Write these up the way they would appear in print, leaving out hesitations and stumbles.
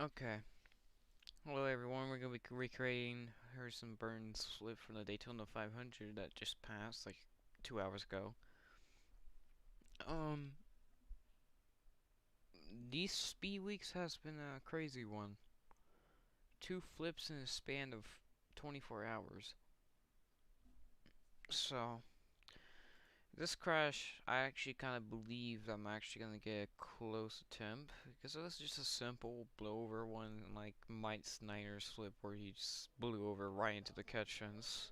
Okay. Hello everyone, we're gonna be recreating Harrison Burns' flip from the Daytona 500 that just passed like 2 hours ago. Um, these speed weeks has been a crazy one. Two flips in a span of 24 hours. So, this crash, I actually kind of believe I'm actually gonna get a close attempt because it was just a simple blowover one, like Mike Snyder's flip where he just blew over right into the catch fence.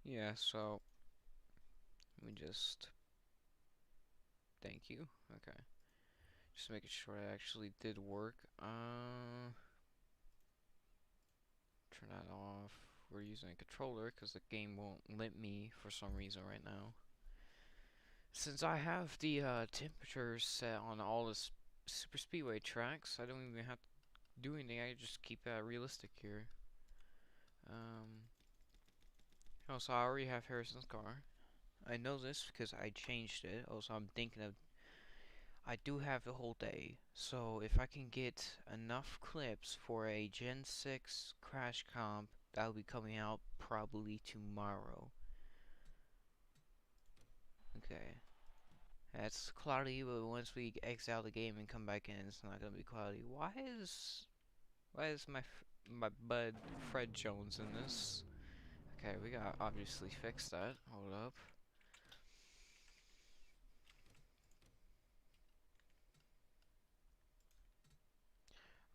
Yeah, so let me just thank you. Okay. Just making sure it actually did work. Turn that off. We're using a controller because the game won't let me for some reason right now. Since I have the temperatures set on all the super speedway tracks, I don't even have to do anything. I just keep that realistic here. Um, also, I already have Harrison's car. I know this because I changed it. Also, I'm thinking of I do have the whole day, so if I can get enough clips for a Gen 6 crash comp, that'll be coming out probably tomorrow. Okay. That's cloudy, but once we exit out the game and come back in, it's not gonna be cloudy. Why is my bud Fred Jones in this? Okay, we gotta obviously fix that. Hold up.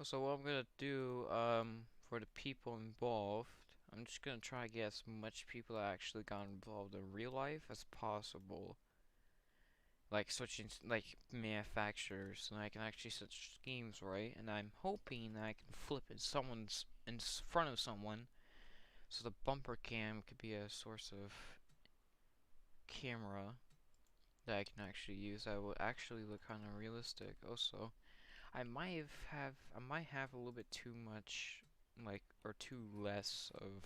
So what I'm gonna do, for the people involved, I'm just gonna try to get as much people that actually got involved in real life as possible. Like switching, like manufacturers, and I can actually switch schemes right. And I'm hoping that I can flip in front of someone, so the bumper cam could be a source of camera that I can actually use. That will actually look kind of realistic. Also, I might have a little bit too much like or too less of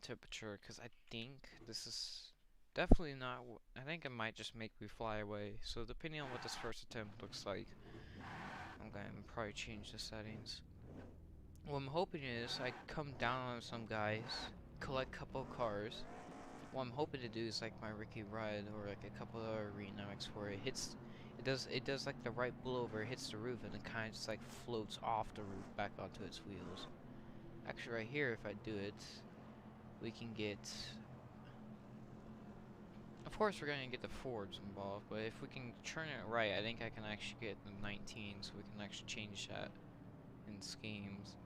temperature because I think this is definitely not I think it might just make me fly away. So depending on what this first attempt looks like, I'm gonna probably change the settings. What I'm hoping is I come down on some guys, collect a couple of cars. What I'm hoping to do is like my Ricky Ride or like a couple of other remix where it does like the right blowover, hits the roof and it kind of just like floats off the roof back onto its wheels. Actually, right here, if I do it, we can get. Of course, we're gonna get the Fords involved, but if we can turn it right, I think I can actually get the 19, so we can actually change that in schemes.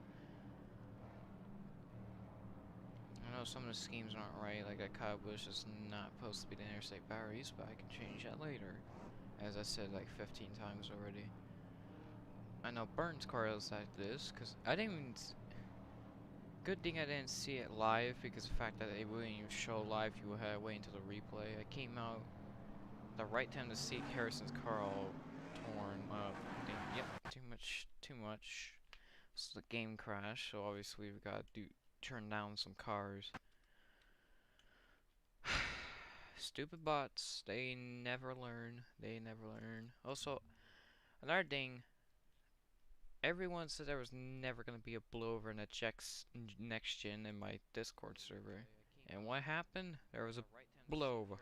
I know some of the schemes aren't right, like that Kyle Busch is not supposed to be the interstate batteries, but I can change that later. As I said like 15 times already. I know Burton's car is like this, because I didn't even. Good thing I didn't see it live, because the fact that it wouldn't even show live, you would have to wait until the replay. I came out the right time to see Harrison's car all torn up. Yep, too much, too much. It's the game crash, so obviously we've got to turn down some cars. Stupid bots, they never learn. They never learn. Also, another thing, everyone said there was never going to be a blowover in a next gen in my Discord server. And what happened? There was a blowover.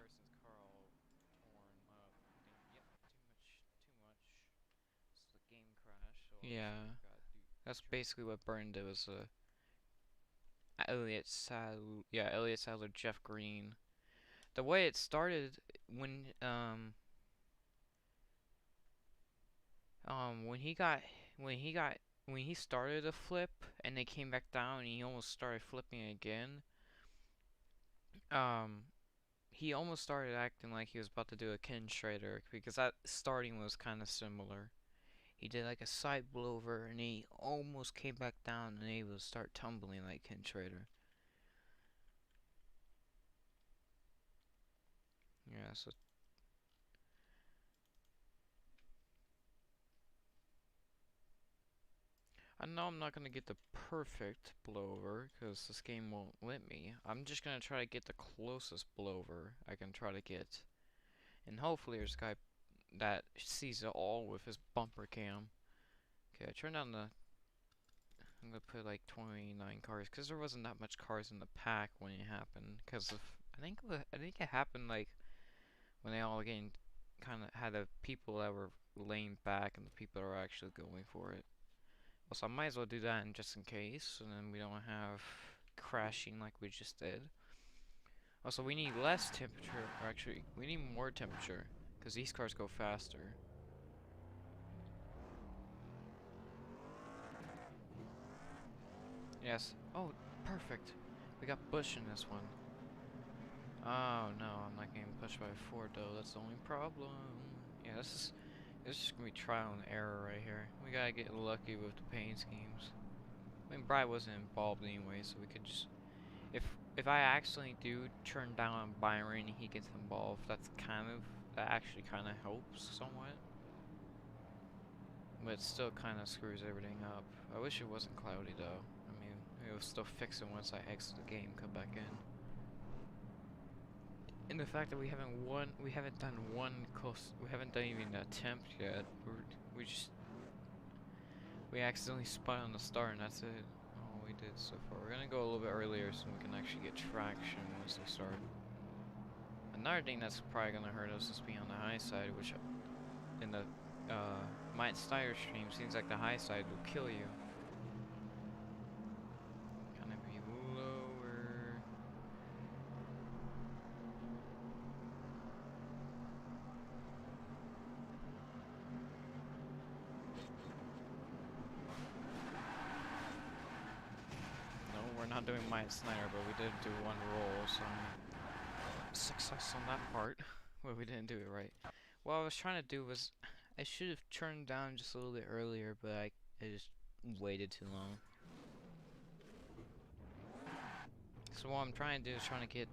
Yeah, that's basically what burned it was Elliott Sadler, Jeff Green. The way it started when when he got when he got when he started a flip and they came back down and he almost started flipping again. Um, he almost started acting like he was about to do a Ken Schrader because that starting was kind of similar. He did like a side blowover and he almost came back down and he would start tumbling like Ken Schrader. Yeah, so I know I'm not gonna get the perfect blowover because this game won't let me. I'm just gonna try to get the closest blowover I can try to get. And hopefully there's a guy that sees it all with his bumper cam. Okay, I turned down the. I'm gonna put like 29 cars because there wasn't that much cars in the pack when it happened. Because of I think it happened like when they all again kind of had the people that were laying back and the people that were actually going for it. So I might as well do that just in case, and then we don't have crashing like we just did. Also, we need less temperature, or actually, we need more temperature, because these cars go faster. Yes. Oh, perfect. We got Bush in this one. Oh no, I'm not getting pushed by a Ford though. That's the only problem. Yeah, this is gonna be trial and error right here. We gotta get lucky with the paint schemes. I mean, Bry wasn't involved anyway, so we could just if I accidentally do turn down Byron, he gets involved. That actually kind of helps somewhat, but it still kind of screws everything up. I wish it wasn't cloudy though. I mean, it will still fix it once I exit the game, come back in. And the fact that we haven't done we haven't done even an attempt yet. We accidentally spun on the start, and that's it. All we did so far. We're gonna go a little bit earlier so we can actually get traction once they start. Another thing that's probably gonna hurt us is being on the high side, which in the Mike Steyer stream seems like the high side will kill you. Gonna be lower. No, we're not doing Mike Snyder, but we did do one roll, so success on that part. Well, we didn't do it right. What I was trying to do was, I should have turned down just a little bit earlier, but I just waited too long. So what I'm trying to do is trying to get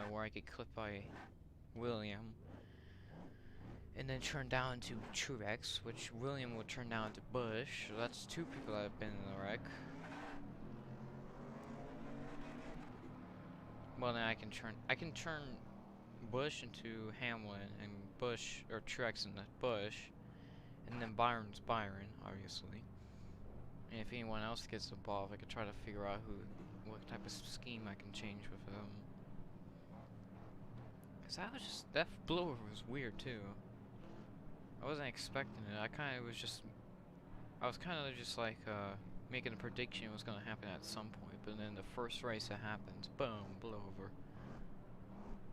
where I get clipped by William, and then turn down to Truex, which William will turn down to Bush. So that's two people that have been in the wreck. Well, then I can turn Bush into Hamlin and Bush or Truex into Bush, and then Byron's Byron, obviously. And if anyone else gets involved, I could try to figure out what type of scheme I can change with them. Cause that blowover was weird too. I wasn't expecting it. I was kind of just like making a prediction it was gonna happen at some point, but then the first race that happens, boom, blowover.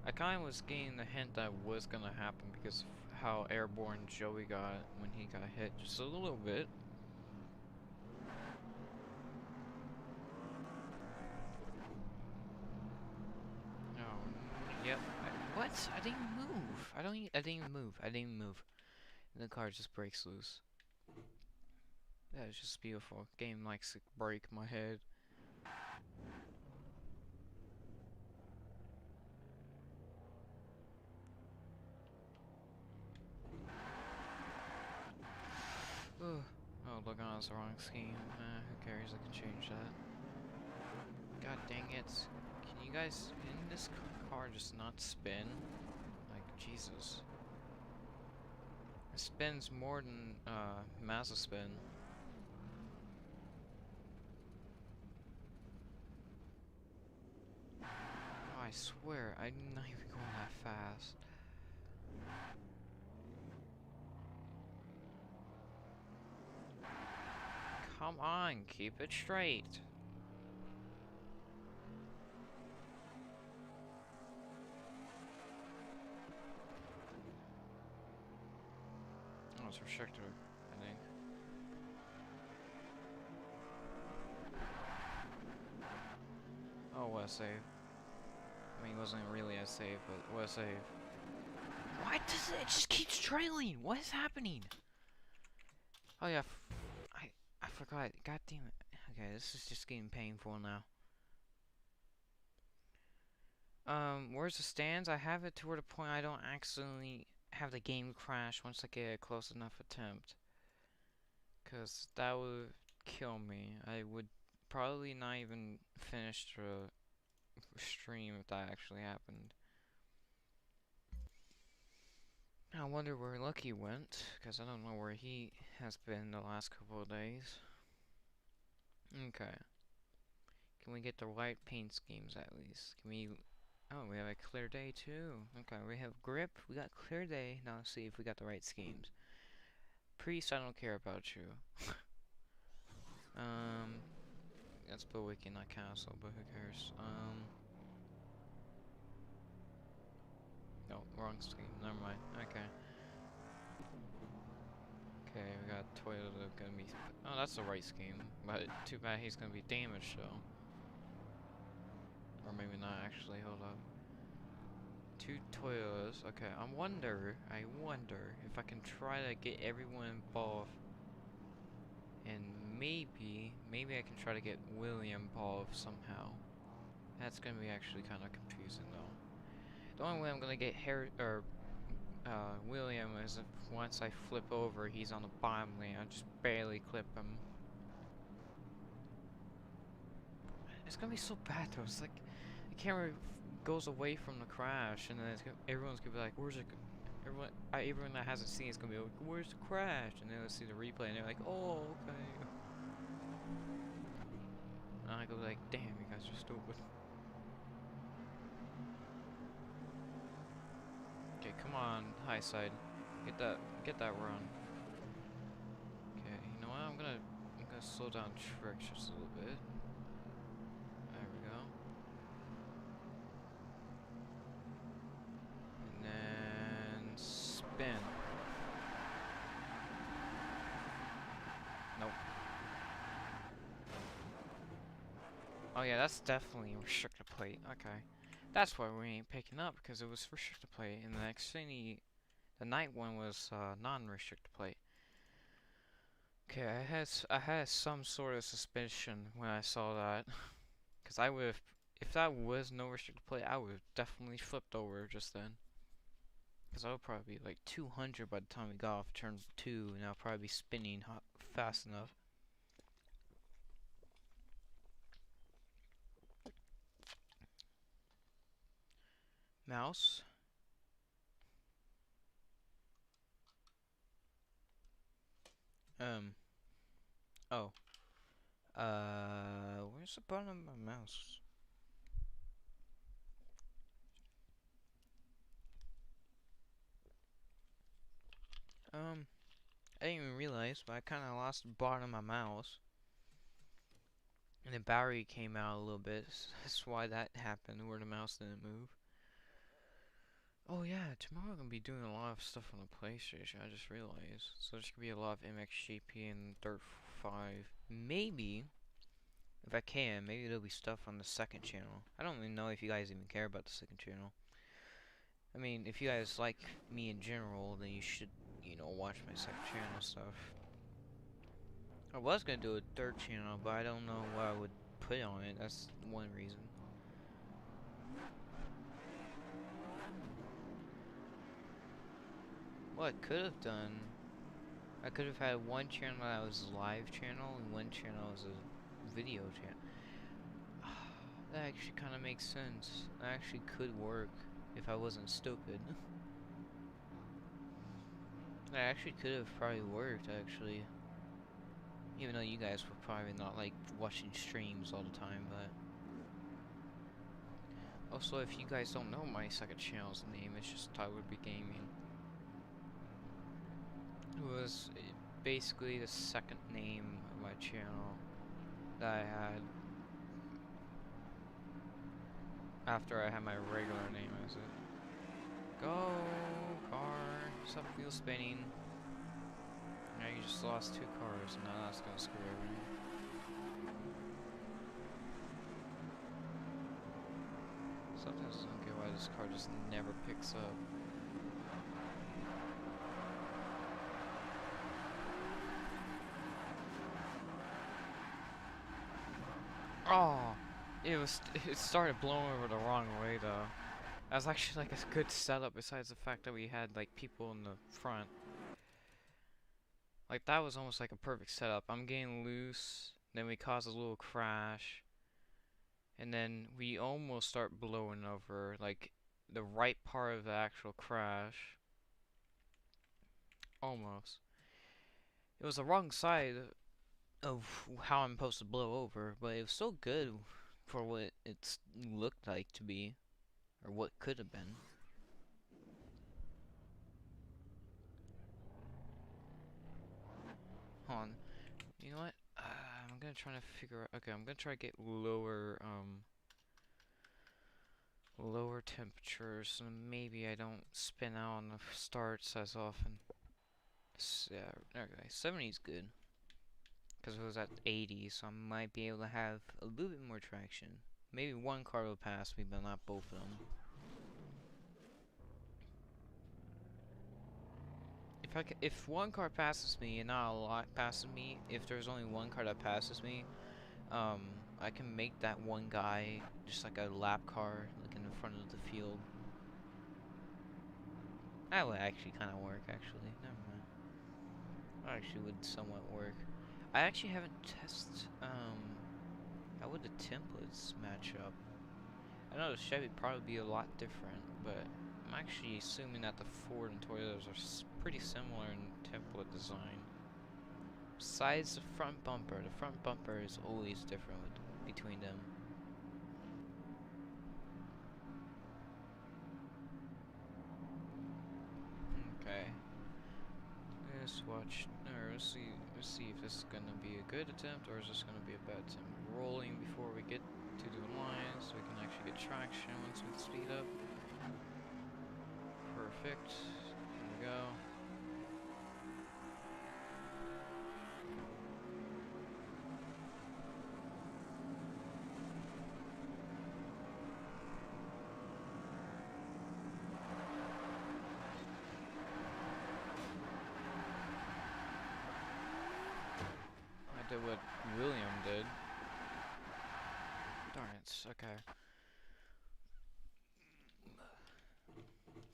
I kind of was getting the hint that was gonna happen because of how airborne Joey got when he got hit, just a little bit. Oh, yep. What? I didn't move. I didn't even move. I didn't even move. And the car just breaks loose. That is just beautiful. Game likes to break my head. Ugh. Oh, look on, it's the wrong scheme. Who cares? I can change that. God dang it. Can you guys, in this car, just not spin? Like, Jesus. It spins more than, Mazda spin. Oh, I swear, I'm not even going that fast. Come on, keep it straight. Oh, it's restricted, I think. Oh, what a save. I mean, it wasn't really a save, but what a save. Why does it just keeps trailing? What is happening? Oh yeah, I forgot. God damn it. Okay, this is just getting painful now. Where's the stands? I have it toward the point I don't accidentally have the game crash once I get a close enough attempt. Cause that would kill me. I would probably not even finish the stream if that actually happened. I wonder where Lucky went, because I don't know where he has been the last couple of days. Okay. Can we get the white paint schemes at least? Can we... Oh, we have a clear day too. Okay, we have grip, we got clear day. Now let's see if we got the right schemes. Priest, I don't care about you. Let's put Wiki in that castle, but who cares? No, wrong scheme. Never mind. Okay. Okay, we got Toyota gonna be... Oh, that's the right scheme. But too bad he's gonna be damaged, though. Or maybe not, actually. Hold up. 2 Toyotas. Okay, I wonder if I can try to get everyone involved. And maybe I can try to get William involved somehow. That's gonna be actually kind of confusing, though. The only way I'm gonna get William is if once I flip over, he's on the bottom lane. I just barely clip him. It's gonna be so bad though. It's like the camera goes away from the crash, and then everyone's gonna be like, "Where's it?" Everyone that hasn't seen it's gonna be like, "Where's the crash?" And then they'll see the replay, and they're like, "Oh, okay." And I go like, "Damn, you guys are stupid." Okay, come on, high side, get that run. Okay, you know what? I'm gonna slow down Trick just a little bit. There we go. And then spin. Nope. Oh yeah, that's definitely restricted plate. Okay. That's why we ain't picking up, because it was restricted plate, and the Xfinity, the night one was non-restricted plate. Okay, I had some sort of suspicion when I saw that, because I would have, if that was no restricted plate, I would have definitely flipped over just then. Because I would probably be like 200 by the time we got off turn 2, and I'll probably be spinning fast enough. Mouse. Oh. Where's the button of my mouse? I didn't even realize, but I kind of lost the bottom of my mouse. And the battery came out a little bit. That's why that happened, where the mouse didn't move. Oh yeah, tomorrow I'm going to be doing a lot of stuff on the PlayStation, I just realized. So there's going to be a lot of MXGP and Dirt 5. Maybe, if I can, maybe there'll be stuff on the second channel. I don't even know if you guys even care about the second channel. I mean, if you guys like me in general, then you should, you know, watch my second channel stuff. I was gonna do a third channel, but I don't know what I would put on it. That's one reason. What I could have done, I could have had one channel that was a live channel and one channel was a video channel. That actually kind of makes sense. That actually could work if I wasn't stupid. That actually could have probably worked, actually. Even though you guys were probably not like watching streams all the time, but also if you guys don't know my second channel's name, it's just Tyler B Gaming. It was basically the second name of my channel that I had after I had my regular name as it. Go car, stop wheel spinning. Now you just lost 2 cars, and now that's gonna screw everything. Sometimes I don't get why this car just never picks up. Oh, it started blowing over the wrong way though. That was actually like a good setup, besides the fact that we had like people in the front. Like that was almost like a perfect setup. I'm getting loose, then we cause a little crash, and then we almost start blowing over like the right part of the actual crash. Almost. It was the wrong side of how I'm supposed to blow over, but it was still good for what it looked like to be, or what could have been. Hold on. You know what? I'm gonna try to figure out. Okay, I'm gonna try to get lower temperatures, so maybe I don't spin out on the starts as often. Yeah, okay, 70 is good. Because it was at 80, so I might be able to have a little bit more traction. Maybe one car will pass me, but not both of them. If one car passes me and not a lot passes me, if there's only one car that passes me, I can make that one guy just like a lap car, like in the front of the field. That would actually kind of work, actually. Never mind. That actually would somewhat work. I actually haven't tested, how would the templates match up? I know the Chevy would probably be a lot different, but I'm actually assuming that the Ford and Toyotas are pretty similar in template design. Besides the front bumper is always different between them. Okay. Let's watch. Or let's see if this is gonna be a good attempt or is this gonna be a bad attempt. Rolling before we get to the line, so we can actually get traction once we speed up. Perfect. There we go. I did what William did. Darn it. Okay.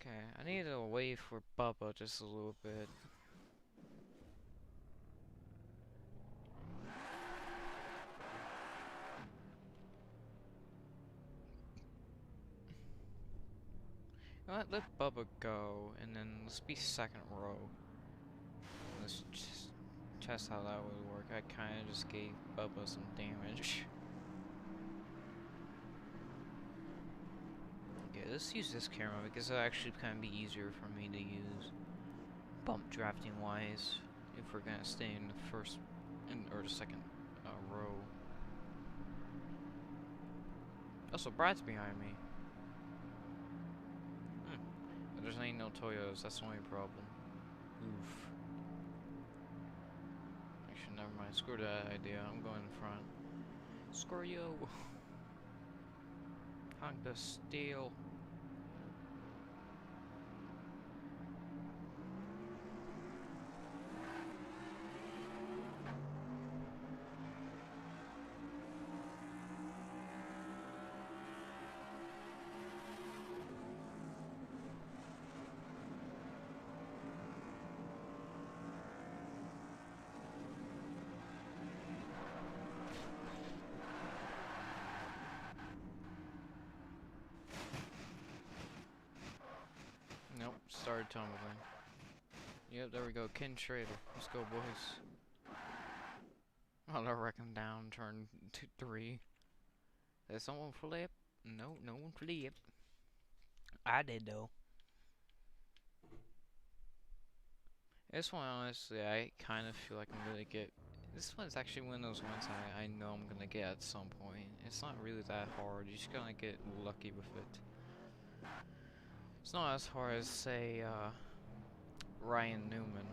Okay, I need to wait for Bubba just a little bit. You know what, let Bubba go, and then let's be second row. Let's just test how that would work. I kinda just gave Bubba some damage. Okay, let's use this camera because it'll actually kinda be easier for me to use. Bump drafting wise, if we're gonna stay in the first, or the second row. Also, Brad's behind me. There's ain't no Toyotas, that's the only problem. Oof. Actually, never mind. Screw that idea. I'm going in front. Screw you. Honda Steel. Nope, started tumbling. Yep, there we go. Ken Schrader. Let's go, boys. Oh, I reckon down, turn 3. Did someone flip? No, no one flipped. I did, though. This one, honestly, I kind of feel like I'm gonna get. This one's actually one of those ones I know I'm gonna get at some point. It's not really that hard. You just gotta get lucky with it. It's not as hard as, say, Ryan Newman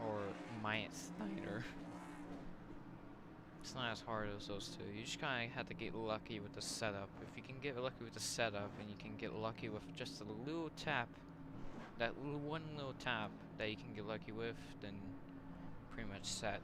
or Myatt Snyder. It's not as hard as those two. You just kind of have to get lucky with the setup. If you can get lucky with the setup and you can get lucky with just a little tap, that one little tap that you can get lucky with, then pretty much set.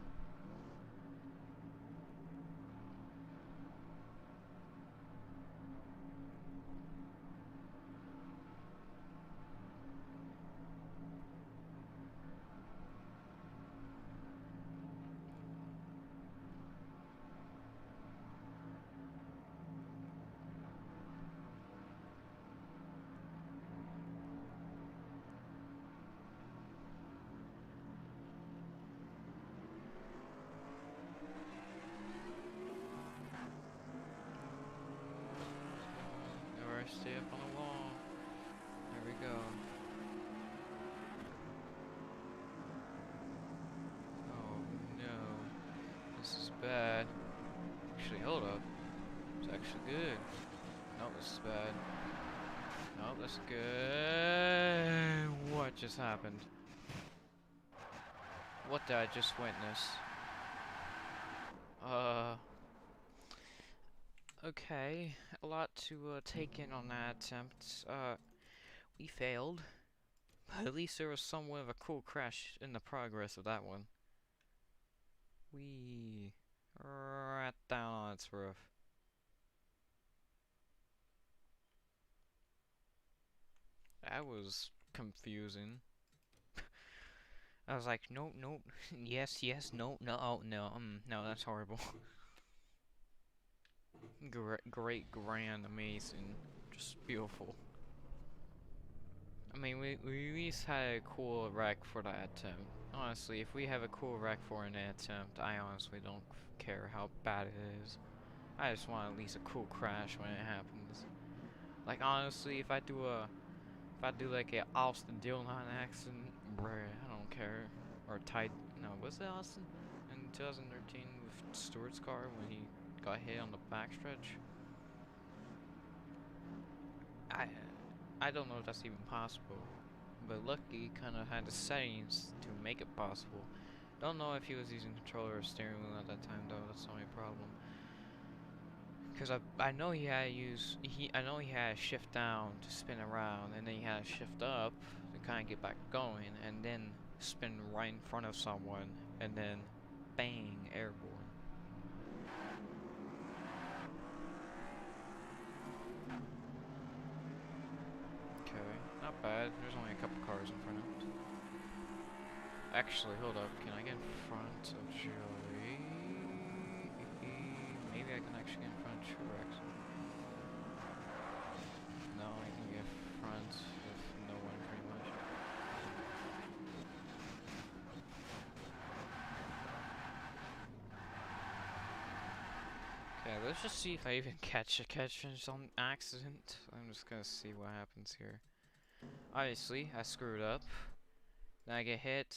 stay up on the wall. There we go. Oh no. This is bad. Actually, hold up. It's actually good. No, this is bad. No, that's good. What just happened? What did I just witness? Okay. A lot to take in on that attempt. We failed. But at least there was somewhat of a cool crash in the progress of that one. We right down on its roof. That was confusing. I was like, nope, nope, yes, yes, no, no, oh, no, no, that's horrible. Great, grand, amazing, just beautiful. I mean, we at least had a cool wreck for that attempt. Honestly, if we have a cool wreck for an attempt, I honestly don't care how bad it is. I just want at least a cool crash when it happens. Like honestly, if I do like a Austin Dillon accident, bruh, I don't care. Or no, was it Austin in 2013 with Stewart's car when he got hit on the backstretch? I I don't know if that's even possible, but lucky kind of had the settings to make it possible. Don't know if he was using controller or steering wheel at that time though. That's the only problem. Cause I know he had to I know he had to shift down to spin around, and then he had to shift up to kind of get back going, and then spin right in front of someone, and then bang, airborne. Okay, not bad. There's only a couple cars in front of us. Actually, hold up. Can I get in front of Joey? Maybe I can actually get in front of Truex. No, I can get in front of no one pretty much. Okay, let's just see if I even catch some accident. I'm just gonna see what happens here. Obviously, I screwed up. Then I get hit.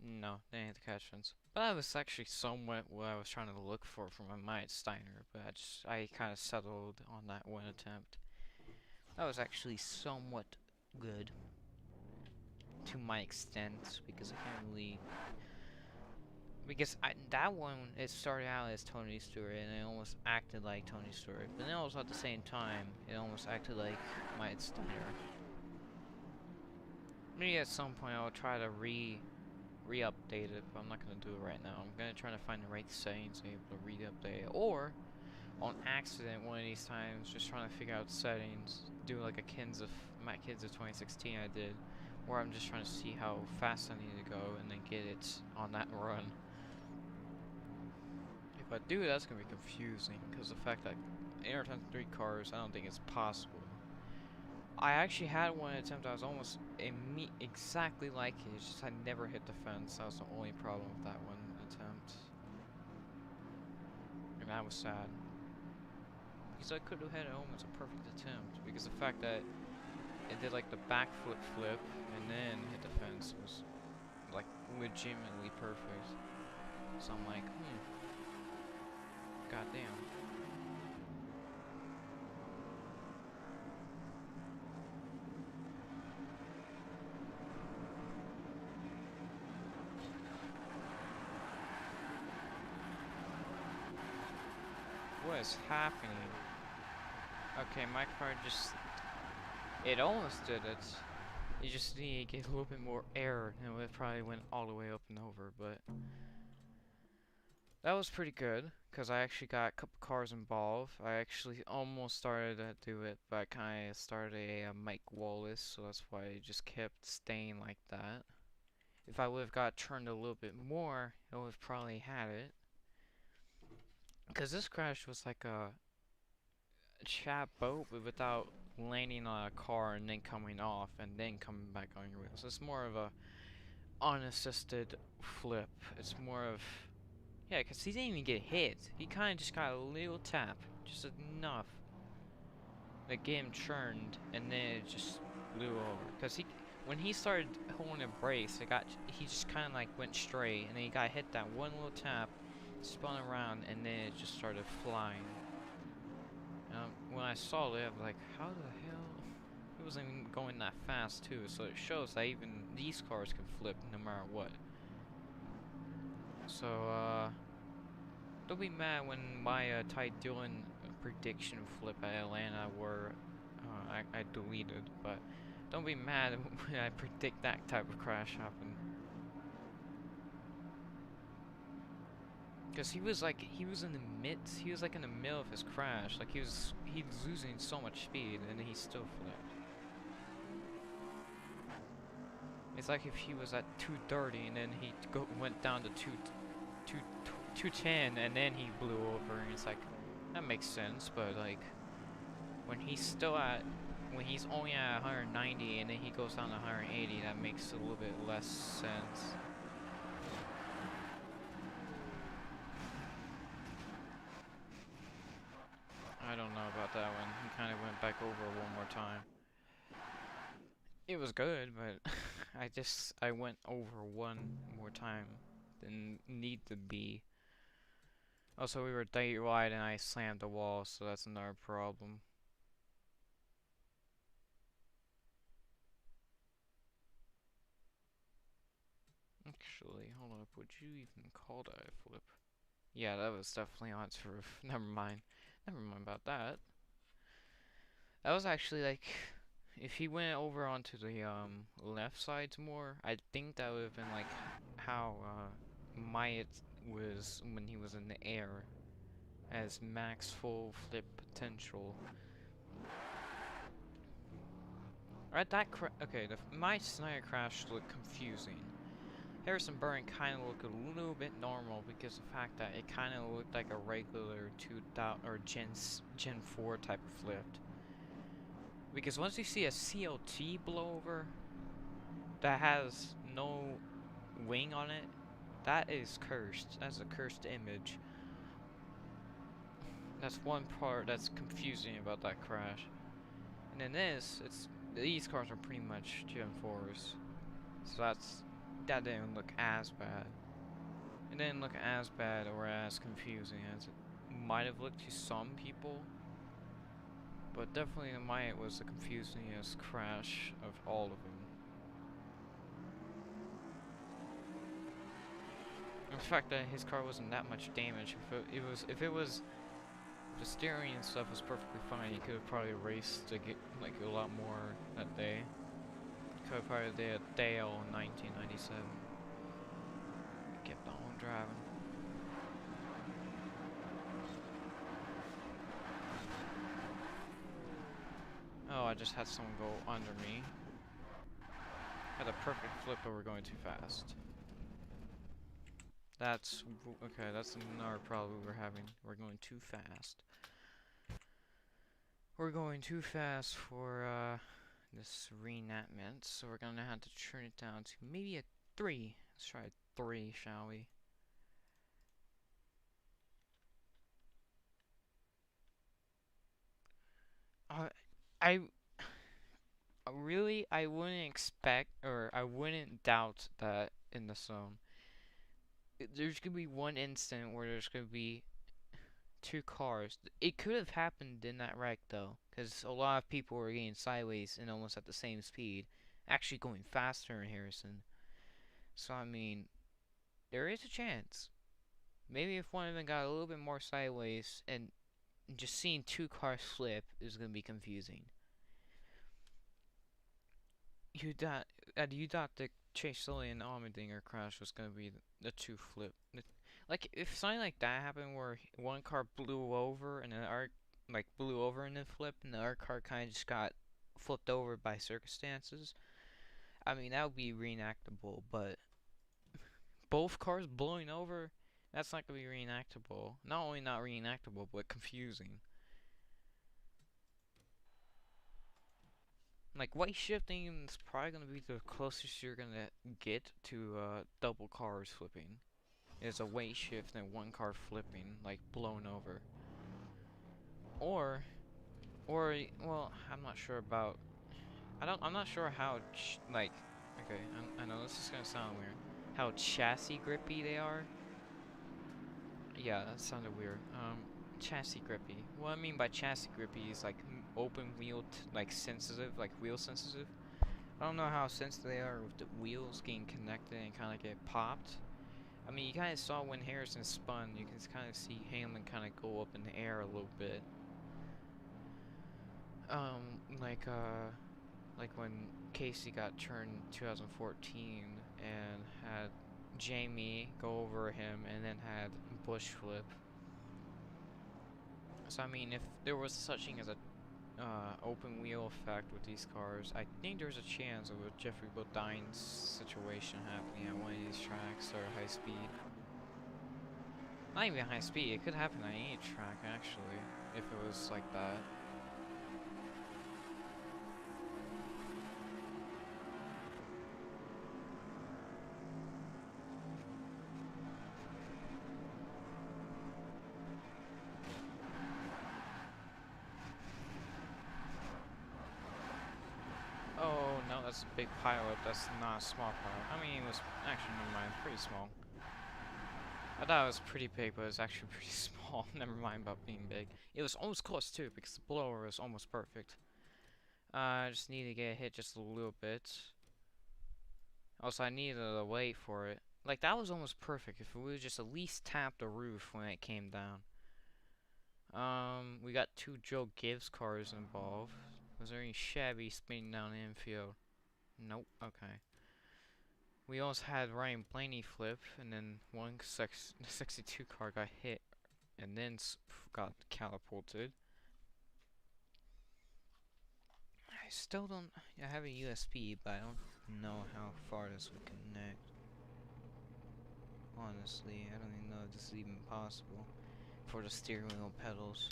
No, they didn't hit the catch fence. But that was actually somewhat what I was trying to look for from a Mike Steiner. But I kind of settled on that one attempt. That was actually somewhat good. To my extent, because I can't really... Because that one, it started out as Tony Stewart, and it almost acted like Tony Stewart. But then also at the same time, it almost acted like Mike Steiner. Maybe at some point I'll try to re-update it, but I'm not gonna do it right now. I'm gonna try to find the right settings and be able to re-update it, or on accident one of these times, just trying to figure out settings, do like a my Kids of 2016 I did, where I'm just trying to see how fast I need to go and then get it on that run. If I do, that's gonna be confusing because the fact that Nr2003 cars, I don't think it's possible. I actually had one attempt. I was almost exactly like it. It's just I never hit the fence. That was the only problem with that one attempt, and that was sad. Because I could have had almost a perfect attempt. Because the fact that it did like the backflip flip and then hit the fence was like legitimately perfect. So I'm like, goddamn. What is happening? Okay, my car it almost did it. You just need to get a little bit more air, and it probably went all the way up and over, but that was pretty good, because I actually got a couple cars involved. I actually almost started to do it, but I kind of started a Mike Wallace, so that's why it just kept staying like that. If I would have got turned a little bit more, it would have probably had it. Because this crash was like a chat boat, but without landing on a car and then coming off and then coming back on your wheels. It's more of a unassisted flip. It's more of... Yeah, because he didn't even get hit. He kind of just got a little tap. Just enough. the game churned, and then it just blew over. Cause when he started holding a brace, he just kind of like went straight, and then he got hit that one little tap, spun around, and then it just started flying. When I saw it, I was like, how the hell? It wasn't even going that fast too, so it shows that even these cars can flip no matter what. So, don't be mad when my Ty Dillon prediction flip at Atlanta were I deleted, but don't be mad when I predict that type of crash happen. Cause he was in the midst, he was like in the middle of his crash, like he was losing so much speed, and he still flipped. It's like if he was at 230 and then he went down to 210 and then he blew over, and it's like, that makes sense, but like when he's only at 190 and then he goes down to 180, that makes a little bit less sense. I don't know about that one. He kind of went back over one more time. It was good, but I went over one more time than need to be. Also, we were day wide and I slammed the wall, so that's another problem. Actually, hold up, would you even call that a flip? Yeah, that was definitely on its roof. Never mind. Never mind about that. That was actually like, if he went over onto the left sides more, I think that would have been like how Myatt was when he was in the air, as max full flip potential. Right, okay, my Snyder crash looked confusing. Harrison Burton kind of looked a little bit normal because of the fact that it kind of looked like a regular 2000 or Gen 4 type of flip. Because once you see a CLT blowover that has no wing on it, that is cursed. That's a cursed image. That's one part that's confusing about that crash. And then these cars are pretty much Gen 4s. So that didn't look as bad. It didn't look as bad or as confusing as it might have looked to some people. But definitely it was the confusingest crash of all of them. The fact that his car wasn't that much damaged, if it was the steering and stuff was perfectly fine, he could have probably raced to get like a lot more that day. Could have probably did a Dale in 1997. Kept on driving. Oh, I just had someone go under me. Had a perfect flip, but we're going too fast. That's okay. That's another problem we're having. We're going too fast. We're going too fast for this reenactment, so we're gonna have to turn it down to maybe a 3. Let's try a 3, shall we? I really, I wouldn't expect, or I wouldn't doubt that in the zone. There's gonna be one instant where there's gonna be 2 cars. It could have happened in that wreck though, because a lot of people were getting sideways and almost at the same speed, actually going faster in Harrison. So I mean, there is a chance. Maybe if one of them got a little bit more sideways, and just seeing 2 cars flip is gonna be confusing. You thought the Chase Sully and Allmendinger crash was gonna be the 2 flip. Like if something like that happened where one car blew over and the other like blew over and then flipped, and the other car kind of just got flipped over by circumstances, I mean that would be reenactable. But both cars blowing over, that's not gonna be reenactable. Not only not reenactable, but confusing. Like white shifting is probably gonna be the closest you're gonna get to double cars flipping. Is a weight shift and one car flipping, like blown over. Or Or, well, I'm not sure about. I'm not sure how, like, okay, I know this is gonna sound weird. How chassis grippy they are. Yeah, that sounded weird. Chassis grippy. What I mean by chassis grippy is like open wheel, like sensitive, like wheel sensitive. I don't know how sensitive they are with the wheels getting connected and kind of get popped. I mean, you kind of saw when Harrison spun, you can kind of see Hamlin kind of go up in the air a little bit. Um, like, uh, like when Casey got turned 2014 and had Jamie go over him and then had Bush flip. So I mean, if there was such thing as a open wheel effect with these cars, I think there's a chance of a Jeffrey Bodine situation happening at one of these tracks or high speed. Not even high speed, it could happen on any track actually, if it was like that. Oh no, that's a big pileup. That's not a small pileup. I mean, it was actually, never mind, pretty small. I thought it was pretty big, but it was actually pretty small. Never mind about being big. It was almost close too, because the blower was almost perfect. I just needed to get hit just a little bit. Also, I needed to wait for it. Like, that was almost perfect if we would just at least tap the roof when it came down. We got two Joe Gibbs cars involved. Was there any Chevy spinning down the infield? Nope, okay. We also had Ryan Blaney flip, and then one 62 car got hit, and then got catapulted. I still don't. I have a USB, but I don't know how far this would connect. Honestly, I don't even know if this is even possible for the steering wheel pedals.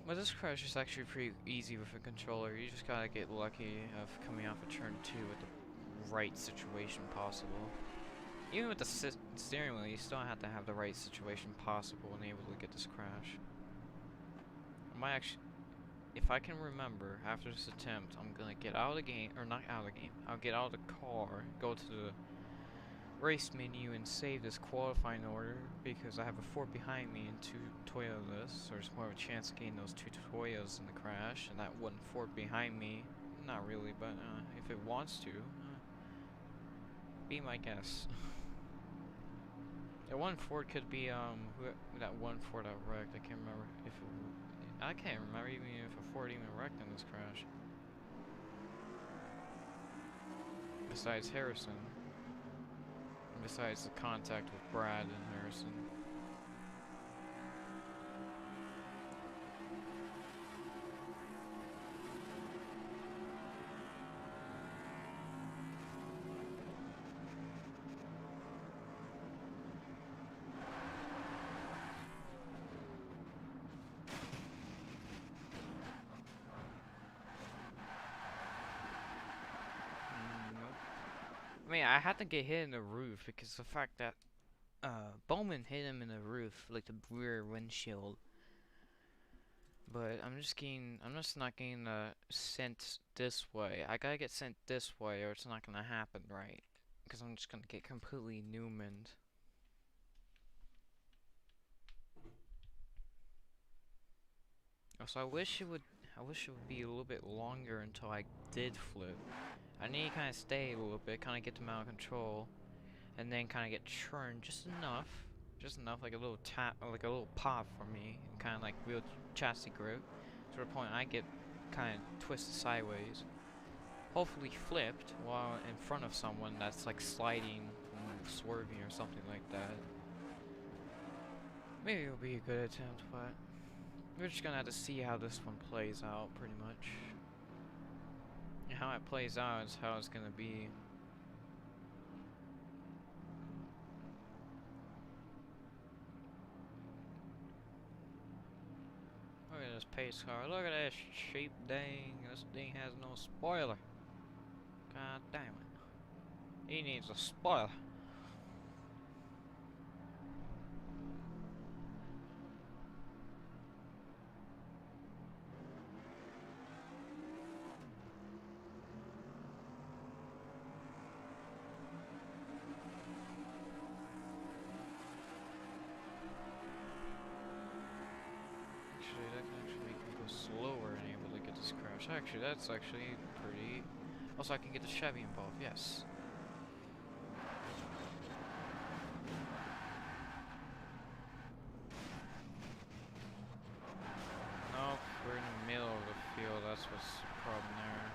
But this crash is actually pretty easy with a controller. You just gotta get lucky of coming off a turn 2 with the right situation possible. Even with the steering wheel, you still have to have the right situation possible and able to get this crash. I might actually, if I can remember, after this attempt, I'm gonna get out of the game, or not out of the game, I'll get out of the car, go to the race menu and save this qualifying order, because I have a Ford behind me and two Toyotas, so there's more of a chance of getting those two Toyotas in the crash, and that one Ford behind me, not really, but if it wants to, be my guess. That one Ford could be, that one Ford that wrecked, I can't remember if it, I can't remember even if a Ford even wrecked in this crash. Besides Harrison. Besides the contact with Brad and Harrison. I mean, I had to get hit in the roof because the fact that Bowman hit him in the roof, like the rear windshield. But I'm just not getting sent this way. I gotta get sent this way or it's not gonna happen right. Because I'm just gonna get completely Newmaned. So I wish it would be a little bit longer until I did flip. I need to kind of stay a little bit, kind of get them out of control, and then kind of get churned just enough, like a little tap, like a little pop for me, and kind of like real chassis grip, to the point I get kind of twisted sideways, hopefully flipped while in front of someone that's like sliding, swerving or something like that. Maybe it'll be a good attempt, but we're just gonna have to see how this one plays out, pretty much. And how it plays out is how it's gonna be. Look at this pace car. Look at this cheap dang. This thing has no spoiler. God damn it. He needs a spoiler. Actually, that's actually pretty. Also, I can get the Chevy involved. Yes. Nope, we're in the middle of the field. That's what's the problem there.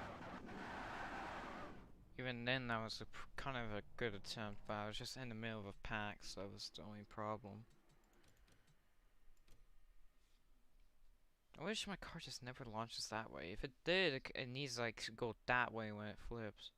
Even then, that was kind of a good attempt, but I was just in the middle of a pack, so that was the only problem. I wish my car just never launches that way. If it did, it needs to like go that way when it flips.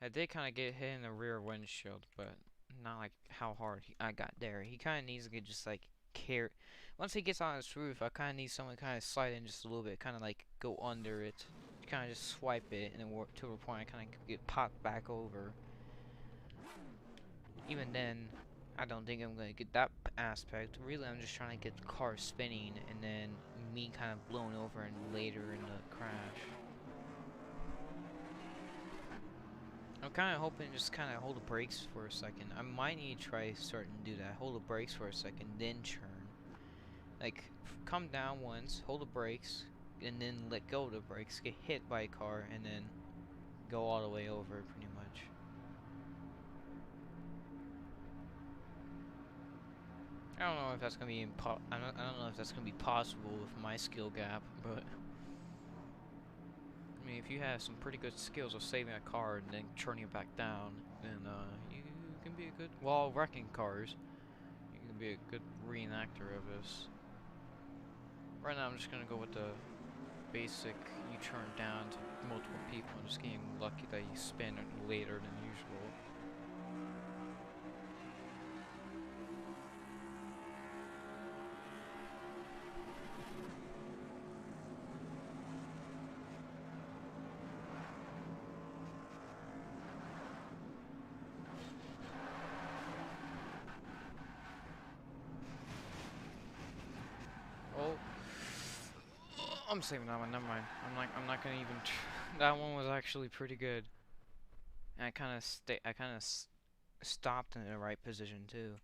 I did kind of get hit in the rear windshield, but not like how hard I got there. He kind of needs to get just like care. Once he gets on his roof, I kind of need someone kind of slide in just a little bit, kind of like go under it, kind of just swipe it, and then work to a point I kind of get popped back over. Even then, I don't think I'm gonna get that aspect. Really, I'm just trying to get the car spinning, and then me kind of blown over and later in the crash. I'm kind of hoping just kind of hold the brakes for a second. I might need to try starting to do that. Hold the brakes for a second, then turn. Like, come down once, hold the brakes, and then let go of the brakes, get hit by a car, and then go all the way over pretty much. I don't know if that's gonna be I don't know if that's gonna be possible with my skill gap, but I mean, if you have some pretty good skills of saving a car and then turning it back down, then you can be a good, while wrecking cars, you can be a good reenactor of this. Right now, I'm just gonna go with the basic. You turn down to multiple people. I'm just getting lucky that you spin it later than usual. Oh, I'm saving that one. Never mind. I'm not gonna even. That one was actually pretty good. And I kind of stopped in the right position too.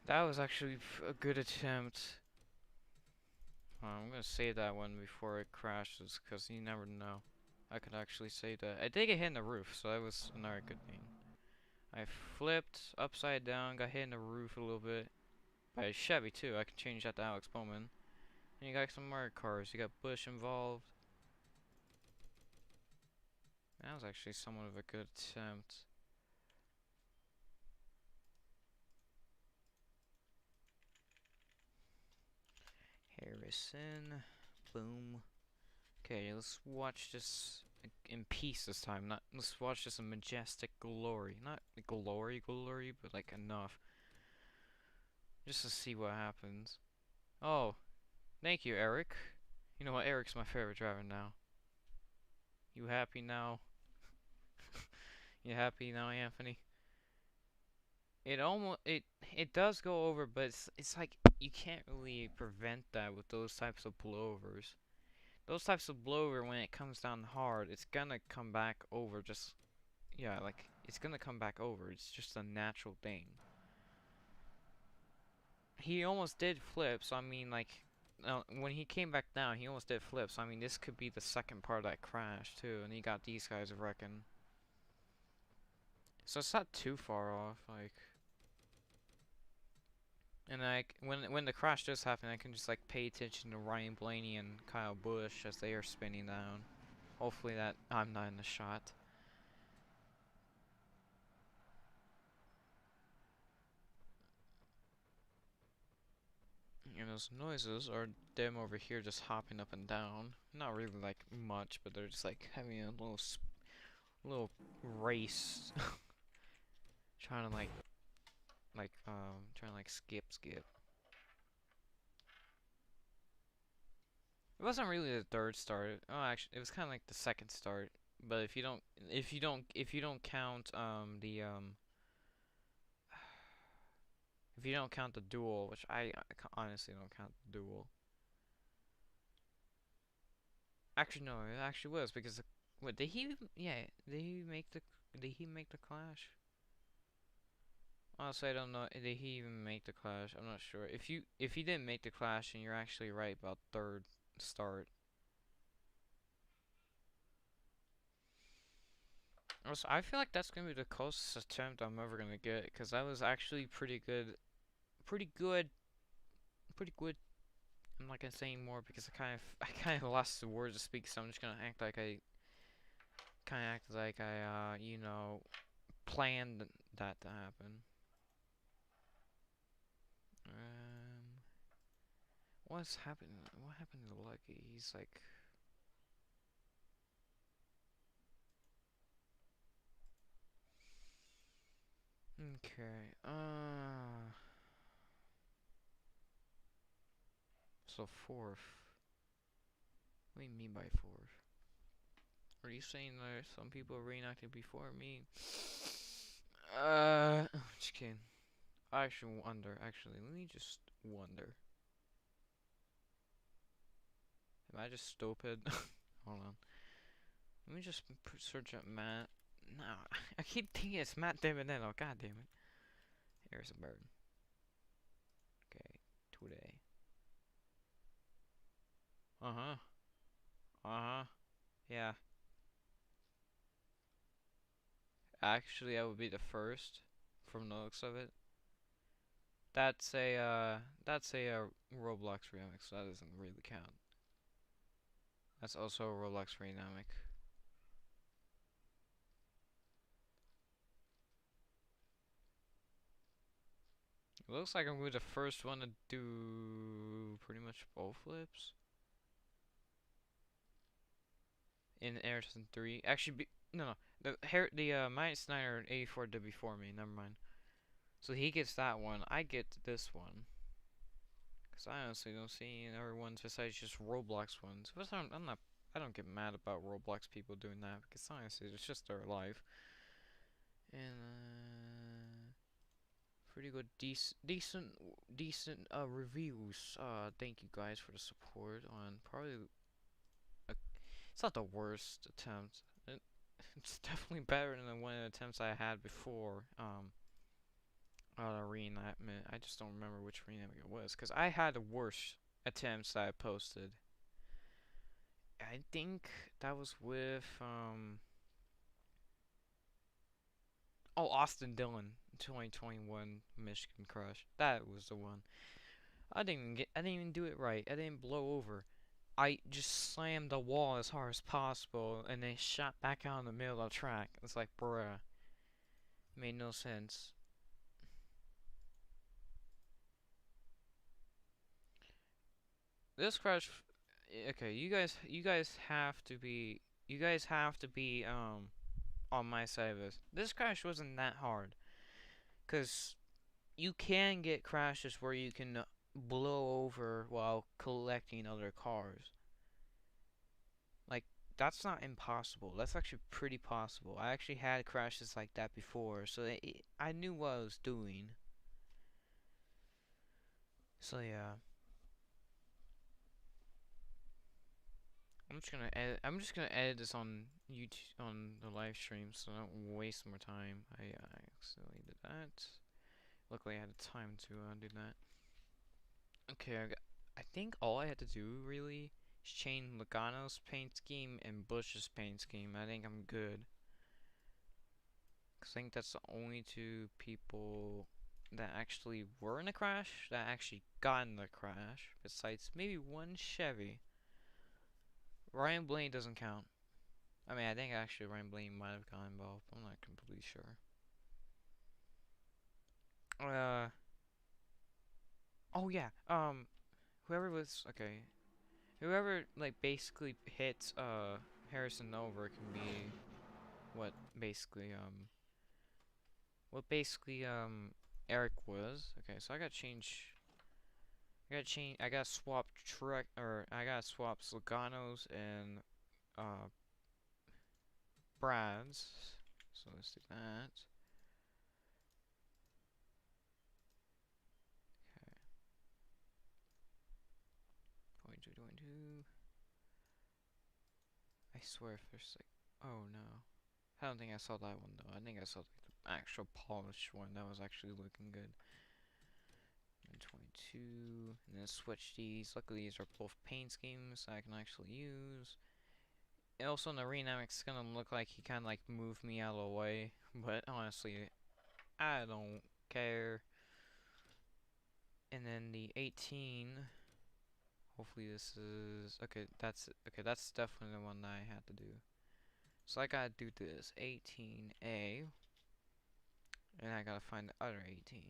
That was actually a good attempt. I'm gonna save that one before it crashes, because you never know. I could actually save that. I did get hit in the roof, so that was another good thing. I flipped upside down, got hit in the roof a little bit. By a Chevy too, I can change that to Alex Bowman. And you got some more cars, you got Bush involved. That was actually somewhat of a good attempt. Harrison, boom. Okay, let's watch this in peace this time. Not let's watch this in majestic glory. Not glory, but like enough. Just to see what happens. Oh, thank you, Eric. You know what? Eric's my favorite driver now. You happy now? You happy now, Anthony? It does go over, but it's like you can't really prevent that with those types of blowovers. Those types of blowover, when it comes down hard, it's gonna come back over. Just yeah, like it's gonna come back over. It's just a natural thing. He almost did flip, so I mean, like, when he came back down, he almost did flip. So I mean, this could be the second part of that crash too, and he got these guys wrecking. So it's not too far off, like. And like when the crash does happen, I can just like pay attention to Ryan Blaney and Kyle Busch as they are spinning down. Hopefully that I'm not in the shot. And those noises are them over here just hopping up and down. Not really like much, but they're just like having a little race, trying to trying to like skip. It wasn't really the third start. Oh, actually, it was kind of like the second start. But if you don't count if you don't count the duel, which I honestly don't count the duel. Actually, no, it actually was because what did he? Yeah, did he make the clash? Honestly, I don't know. Did he even make the clash? I'm not sure. If he didn't make the clash, and you're actually right about third start. Also, I feel like that's gonna be the closest attempt I'm ever gonna get, because that was actually pretty good, pretty good, pretty good. I'm not gonna say more because I kind of lost the words to speak, so I'm just gonna act like I, you know, planned that to happen. Um, what's happened? What happened to Lucky? He's like, okay, so fourth. What do you mean by fourth? Are you saying that some people reenacted before me? Just kidding. I actually wonder. Actually, let me just wonder. Am I just stupid? Hold on. Let me just search up Matt. No, I keep thinking it's Matt Dividendo. God damn it. Here's a bird. Okay, today. Uh huh. Uh huh. Yeah. Actually, I would be the first, from the looks of it. That's a Roblox remix, so that doesn't really count. That's also a Roblox remix. It looks like I'm going to be the first one to do pretty much both flips in Nr2003. Actually, no, the minus 984 did before me. Never mind. So he gets that one. I get this one. Cause I honestly don't see any other ones besides just Roblox ones. But I'm not. I don't get mad about Roblox people doing that because honestly, it's just their life. And pretty good, decent reviews. Thank you guys for the support on probably. It's not the worst attempt. It's definitely better than the one of the attempts I had before. Reenactment. I just don't remember which reenactment it was because I had the worst attempts that I posted. I think that was with oh, Austin Dillon 2021 Michigan Crush. That was the one. I didn't even do it right. I didn't blow over. I just slammed the wall as hard as possible and then shot back out in the middle of the track. It's like, bruh. Made no sense. This crash, okay, you guys have to be, on my side of this. This crash wasn't that hard. Cause you can get crashes where you can blow over while collecting other cars. Like, that's not impossible. That's actually pretty possible. I actually had crashes like that before, so I knew what I was doing. So yeah. I'm just gonna edit this on YouTube on the live stream so I don't waste more time. I accidentally did that. Luckily I had the time to do that. Okay, I think all I had to do really is change Logano's paint scheme and Bush's paint scheme. I think I'm good. Cause I think that's the only two people that actually were in a crash that actually got in the crash. Besides maybe one Chevy. Ryan Blaine doesn't count. I mean, I think actually Ryan Blaine might have gotten involved. I'm not completely sure. Uh. Oh yeah. Whoever was okay. Whoever like basically hits Harrison over can be what basically Eric was. Okay, so I gotta change. I gotta swap truck or I gotta swap Logano's and uh Brad's. So let's do that. Okay. 22. I swear if there's like, oh no. I don't think I saw that one though. I think I saw like the actual polished one that was actually looking good. 22, and then switch these. Luckily, these are both paint schemes I can actually use. And also, in the rename, it's gonna look like he kind of like moved me out of the way, but honestly, I don't care. And then the 18. Hopefully, this is okay. That's definitely the one that I had to do. So I gotta do this 18A, and I gotta find the other 18.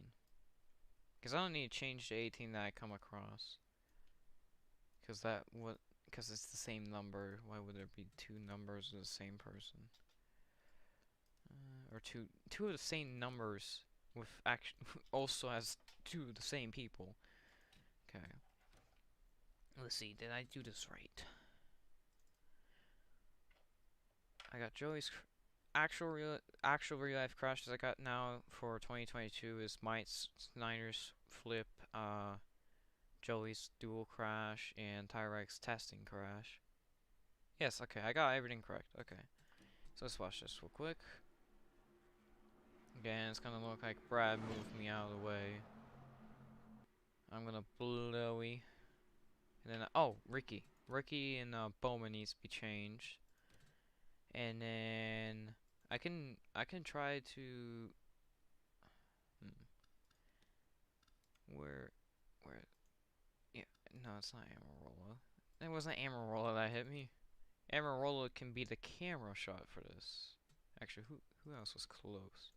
Because I don't need to change the 18 that I come across. Because it's the same number. Why would there be two numbers of the same person? Or two of the same numbers with also has two of the same people. Okay. Let's see. Did I do this right? I got Joey's actual real life crashes I got now for 2022 is Mike's Snyder's flip, Joey's dual crash, and Tyrek's testing crash. Yes, okay, I got everything correct. Okay, so let's watch this real quick. Again, it's gonna look like Brad moved me out of the way. I'm gonna blowy, and then oh, Ricky and Bowman needs to be changed, and then I can try to where yeah, no, it's not Amarola. It wasn't Amarola that hit me. Amarola can be the camera shot for this. Actually, who else was close?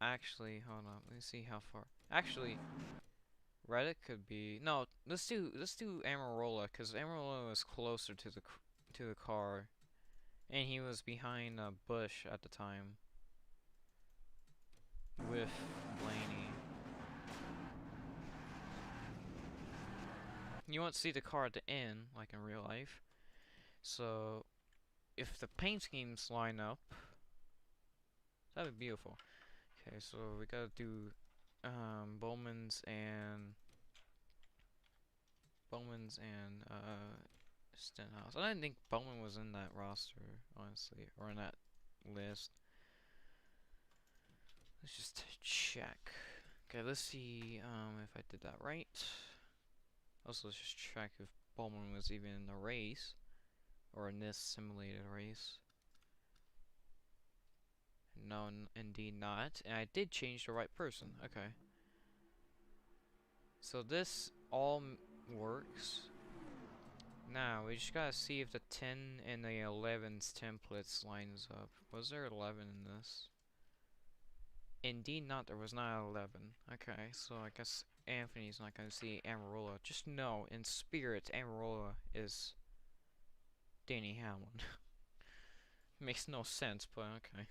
Actually, hold on. Let me see how far. Actually, Reddit could be. No, let's do Amarola because Amarola was closer to the car, and he was behind a bush at the time with Blaney. You won't see the car at the end, like in real life. So, if the paint schemes line up, that'd be beautiful. Okay, so we gotta do Bowman's and Stenhouse. I didn't think Bowman was in that roster, honestly, or in that list. Let's just check. Okay, let's see if I did that right. Also, let's just check if Bowman was even in the race, or in this simulated race. No, indeed not. And I did change the right person. Okay. So this all works. Now, we just gotta see if the 10 and the 11's templates lines up. Was there 11 in this? Indeed not, there was not 11. Okay, so I guess Anthony's not gonna see Amarola. Just know, in spirit, Amarola is Danny Hamlin. Makes no sense, but okay.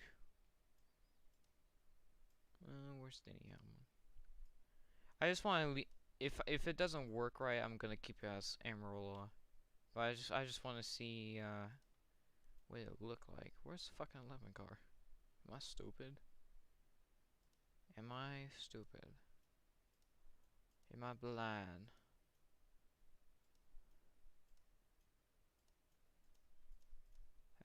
Where's Danny Hamlin? I just want to if it doesn't work right, I'm gonna keep it as Amarola. But I just want to see what it look like. Where's the fucking 11 car? Am I stupid? Am I stupid? Am I blind?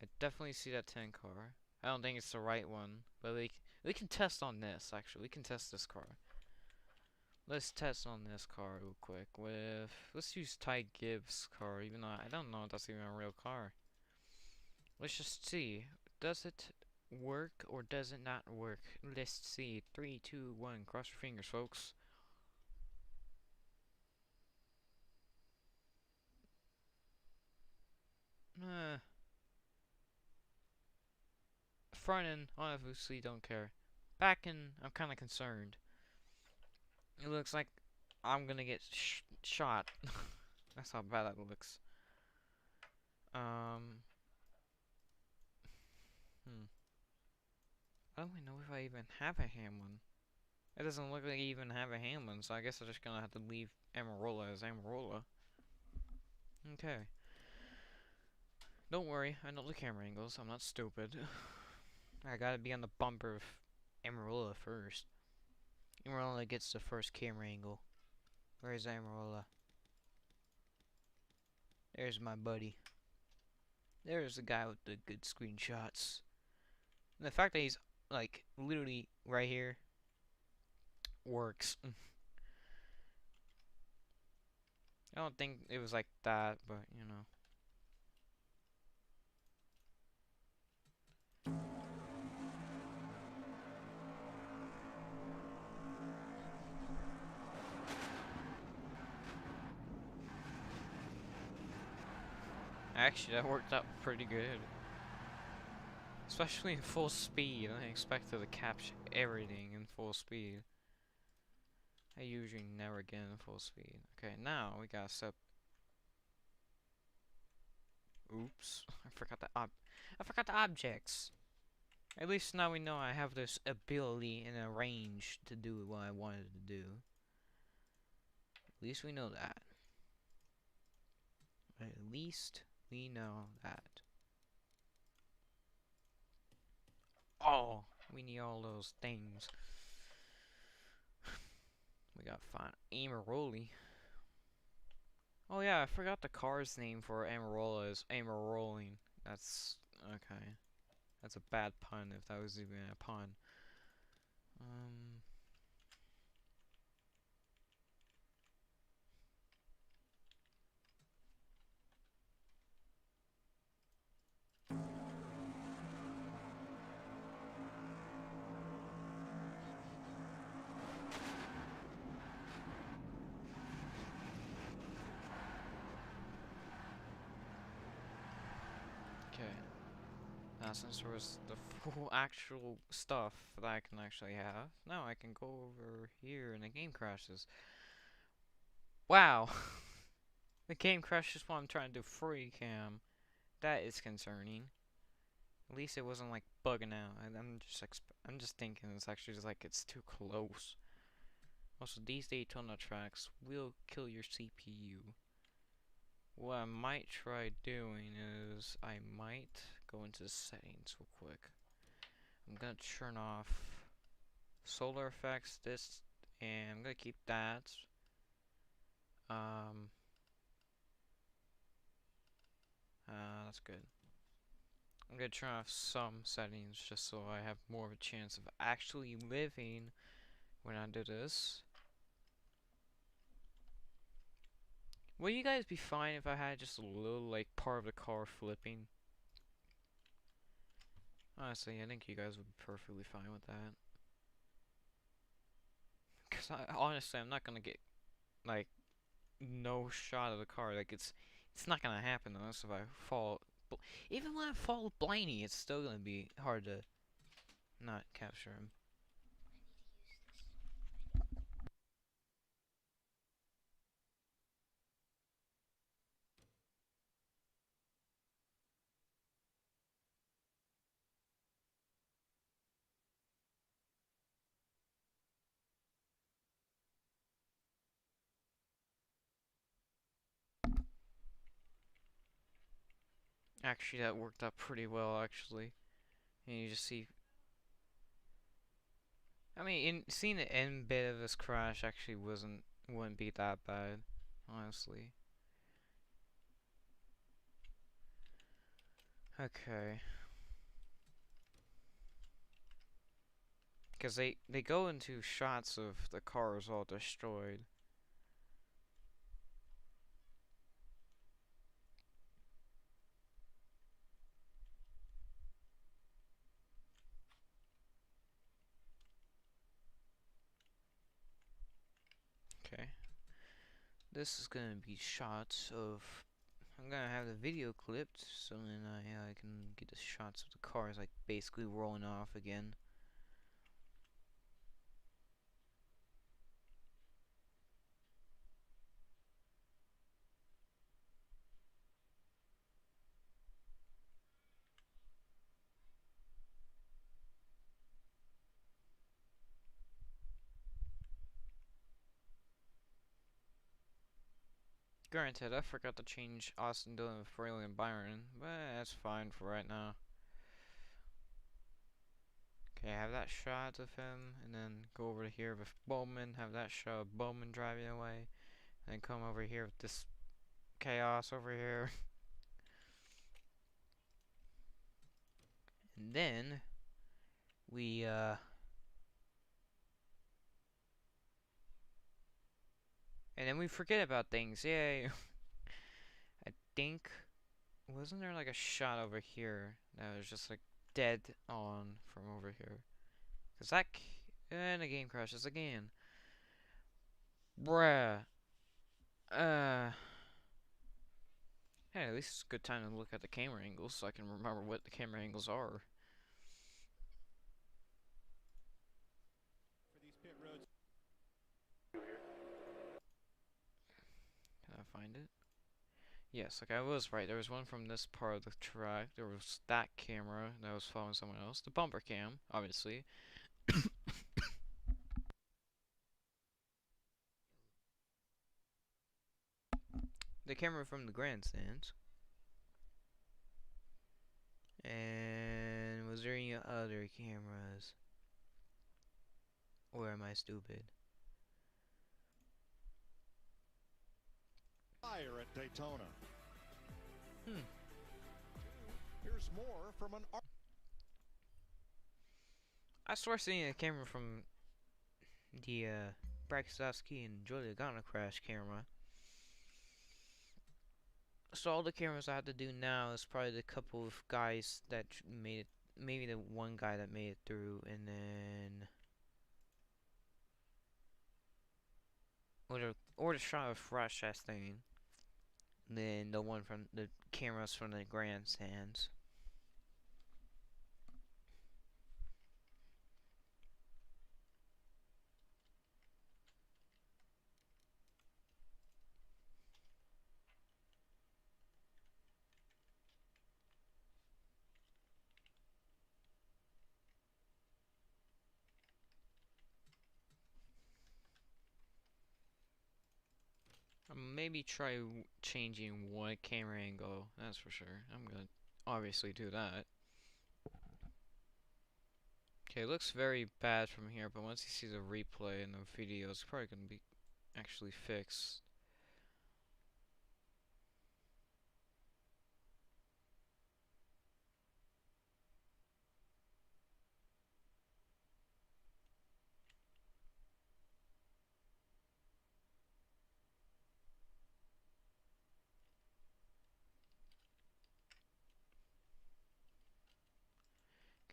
I definitely see that 10 car. I don't think it's the right one, but we can test on this actually. We can test this car. Let's test on this car real quick with let's use Ty Gibbs' car, even though I don't know if that's even a real car. Let's just see. Does it work or does it not work? Let's see. 3, 2, 1. Cross your fingers, folks. Front end, obviously don't care. Back end, I'm kind of concerned. It looks like I'm gonna get shot. That's how bad that looks. I don't even know if I even have a Hamlin. It doesn't look like I even have a Hamlin, so I guess I'm just gonna have to leave Amarola as Amarola. Okay. Don't worry, I know the camera angles. I'm not stupid. I gotta be on the bumper of Amarola first. Amarola gets the first camera angle. Where's Amarola? There's my buddy. There's the guy with the good screenshots. And the fact that he's like literally right here works. I don't think it was like that, but you know. Actually, that worked out pretty good. Especially in full speed. I expected to capture everything in full speed. I usually never get in full speed. Okay, now we gotta set. Oops, I forgot the objects. At least now we know I have this ability and a range to do what I wanted to do. At least we know that. At least we know that. Oh, we need all those things. We gotta find Amaroli. Oh yeah, I forgot the car's name for Amarola is Amarolling. That's okay. That's a bad pun if that was even a pun. Um. Okay. Now since there was the full actual stuff that I can actually have, now I can go over here and the game crashes. Wow! The game crashes while I'm trying to do free cam. That is concerning. At least it wasn't like bugging out. I'm just thinking it's actually just like it's too close. Also, these Daytona tracks will kill your CPU. What I might try doing is I might go into settings real quick. I'm gonna turn off solar effects, this, and I'm gonna keep that. Um, that's good. I'm gonna turn off some settings just so I have more of a chance of actually living when I do this. Would you guys be fine if I had just a little, like, part of the car flipping? Honestly, I think you guys would be perfectly fine with that. Because honestly, I'm not gonna get, like, no shot of the car. Like, it's not gonna happen unless if I fall. Even when I fall blindly, it's still gonna be hard to not capture him. Actually, that worked out pretty well, actually. And you just see. I mean, seeing the end bit of this crash actually wouldn't be that bad, honestly. Okay. Because they go into shots of the cars all destroyed. Okay. This is gonna be shots of. I'm gonna have the video clipped so then I can get the shots of the cars like basically rolling off again. Granted, I forgot to change Austin Dillon with Fraley and Byron, but that's fine for right now. Okay, have that shot of him, and then go over here with Bowman, have that shot of Bowman driving away, and then come over here with this chaos over here. And then we and then we forget about things. Yay. I think, wasn't there like a shot over here that was just like dead on from over here? Cause that and the game crashes again. Bruh. Hey, at least it's a good time to look at the camera angles so I can remember what the camera angles are. For these pit roads. Can I find it? Yes, like I was right. There was one from this part of the track. There was that camera that was following someone else. The bumper cam, obviously. The camera from the grandstands. And was there any other cameras? Or am I stupid? Fire at Daytona. Hmm. Here's more from an. I swear seeing a camera from the Braxowski and Julia Ghana crash camera. So all the cameras I have to do now is probably the couple of guys that made it, maybe the one guy that made it through, and then or the shot of Rush Chastain, then the one from the cameras from the grandstands. Maybe try changing one camera angle, that's for sure. I'm gonna obviously do that. Okay, it looks very bad from here, but once you see the replay and the video, it's probably gonna be actually fixed.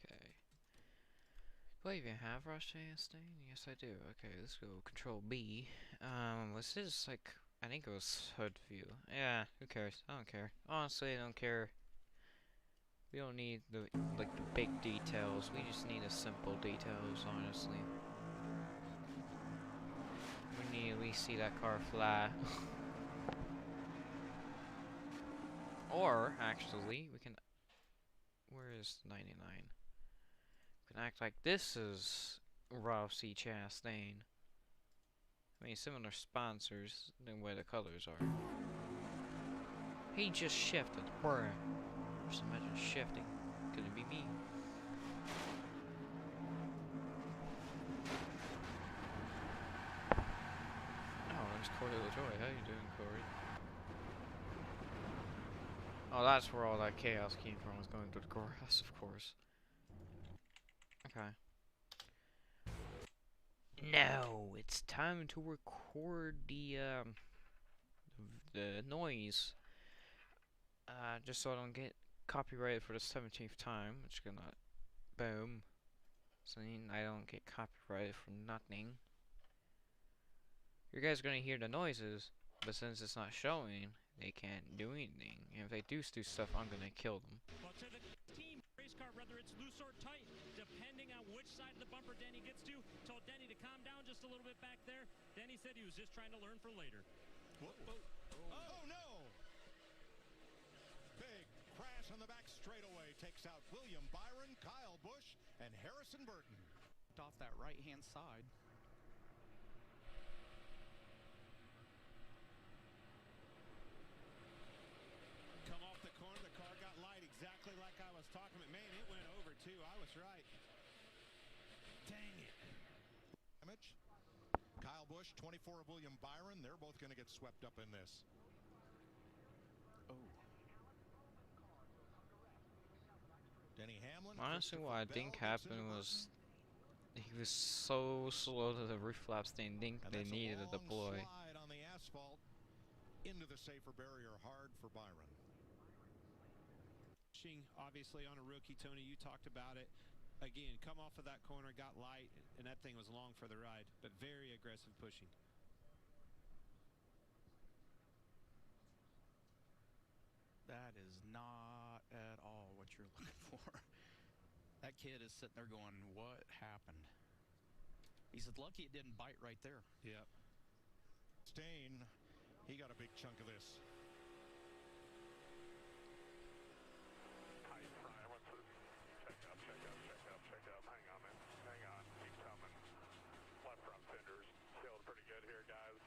Okay. Do I even have Rush Chastain? Yes, I do. Okay, let's go Control B. Was this like? I think it was HUD view. Yeah, who cares? I don't care. Honestly, I don't care. We don't need the like the big details. We just need the simple details, honestly. We need to at least see that car fly. Or actually, we can. Where is 99? We can act like this is Rossi Chastain. I mean, similar sponsors than where the colors are. He just shifted, bruh. Just imagine shifting. Could it be me? Oh, there's Corey LaJoy. How you doing, Corey? Oh, that's where all that chaos came from. Was going through the grass, of course. Okay. Now it's time to record the noise. Just so I don't get copyrighted for the 17th time, which is gonna boom. So I don't get copyrighted for nothing. You guys are gonna hear the noises, but since it's not showing, they can't do anything. And if they do stuff, I'm gonna kill them. Well, to the team race car, whether it's loose or tight, depending on which side of the bumper Denny gets to, told Denny to calm down just a little bit back there. Denny said he was just trying to learn for later. Whoa, whoa. Oh no! Big crash on the back straightaway takes out William Byron, Kyle Busch, and Harrison Burton. Off that right-hand side. Come off the corner, the car got light exactly like I was talking about. Man, it went over too. I was right. Dang it. Damage. Kyle Busch, 24 of William Byron. They're both going to get swept up in this. Oh. Denny Hamlin, Honestly, what I Christopher think Bell gets into happened Burton. was he was so slow to the reflaps they think And they that's a needed to long deploy. slide on the asphalt into the safer barrier, hard for Byron. Obviously on a rookie, Tony, you talked about it. Again, come off of that corner, got light, and that thing was long for the ride, but very aggressive pushing. That is not at all what you're looking for. That kid is sitting there going, what happened? He said, lucky it didn't bite right there. Yep. Stain, he got a big chunk of this. Hang on, man. Hang on. Keep coming. Left front fenders. Feeling pretty good here, guys.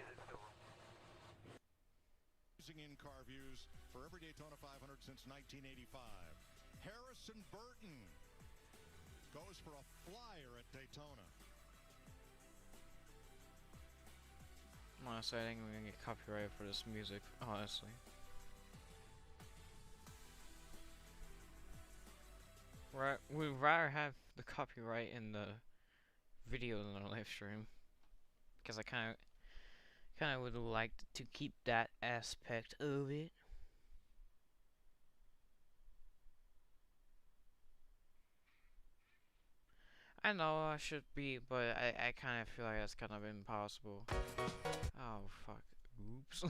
Is it still? Using in-car views for every Daytona 500 since 1985. Harrison Burton goes for a flyer at Daytona. Honestly, I think we're gonna get copyrighted for this music, honestly. Right, we'd rather have the copyright in the video than the live stream. Because I kinda would like to keep that aspect of it. I know I should be, but I kind of feel like that's kind of impossible. Oh, fuck. Oops.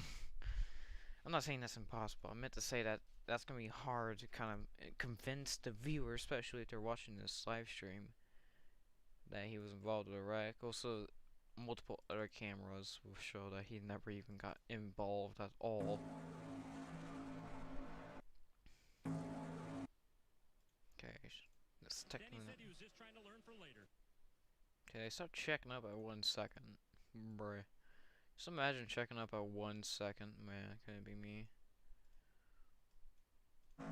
I'm not saying that's impossible. I meant to say that that's going to be hard to kind of convince the viewer, especially if they're watching this live stream, that he was involved with a wreck. Also, multiple other cameras will show that he never even got involved at all. Okay, let's technically. Denny said he was just trying to learn for later. Okay, start checking up at 1 second, bruh. Just imagine checking up at 1 second, man. Can it be me? A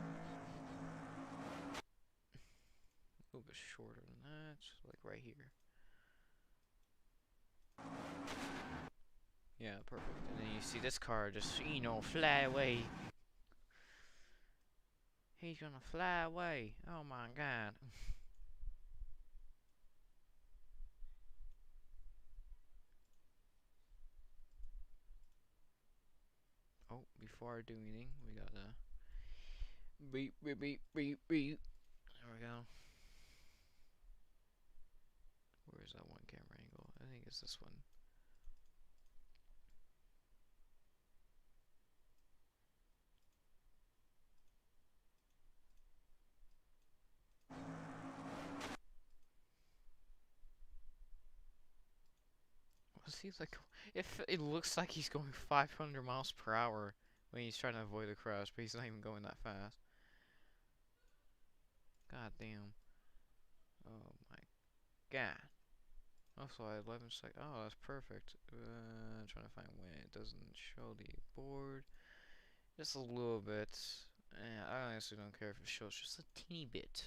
little bit shorter than that, like right here. Yeah, perfect. And then you see this car just, you know, fly away. He's gonna fly away. Oh my god. Oh, before I do anything, we gotta beep, beep, beep, beep, beep. There we go. Where is that one camera angle? I think it's this one. Was he like? If it looks like he's going 500 miles per hour when he's trying to avoid a crash, but he's not even going that fast. God damn. Oh my god. Also, I 11 sec. Oh, that's perfect. Trying to find when it doesn't show the board. Just a little bit. I honestly don't care if it shows just a teeny bit.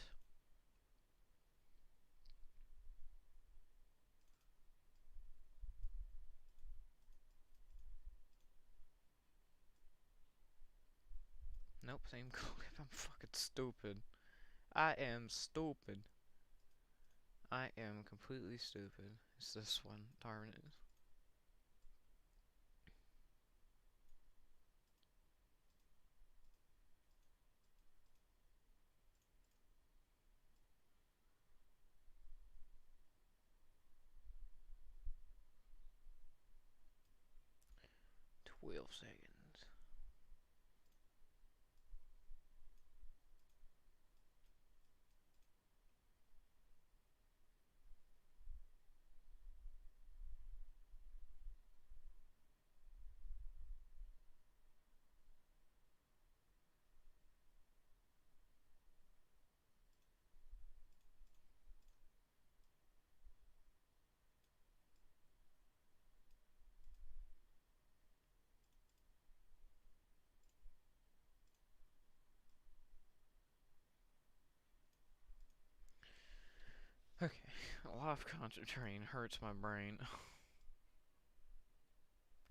Nope, same clip. I'm fucking stupid. I am stupid. I am completely stupid. It's this one. Darn it. Twelve seconds. Okay, a lot of concentrating hurts my brain.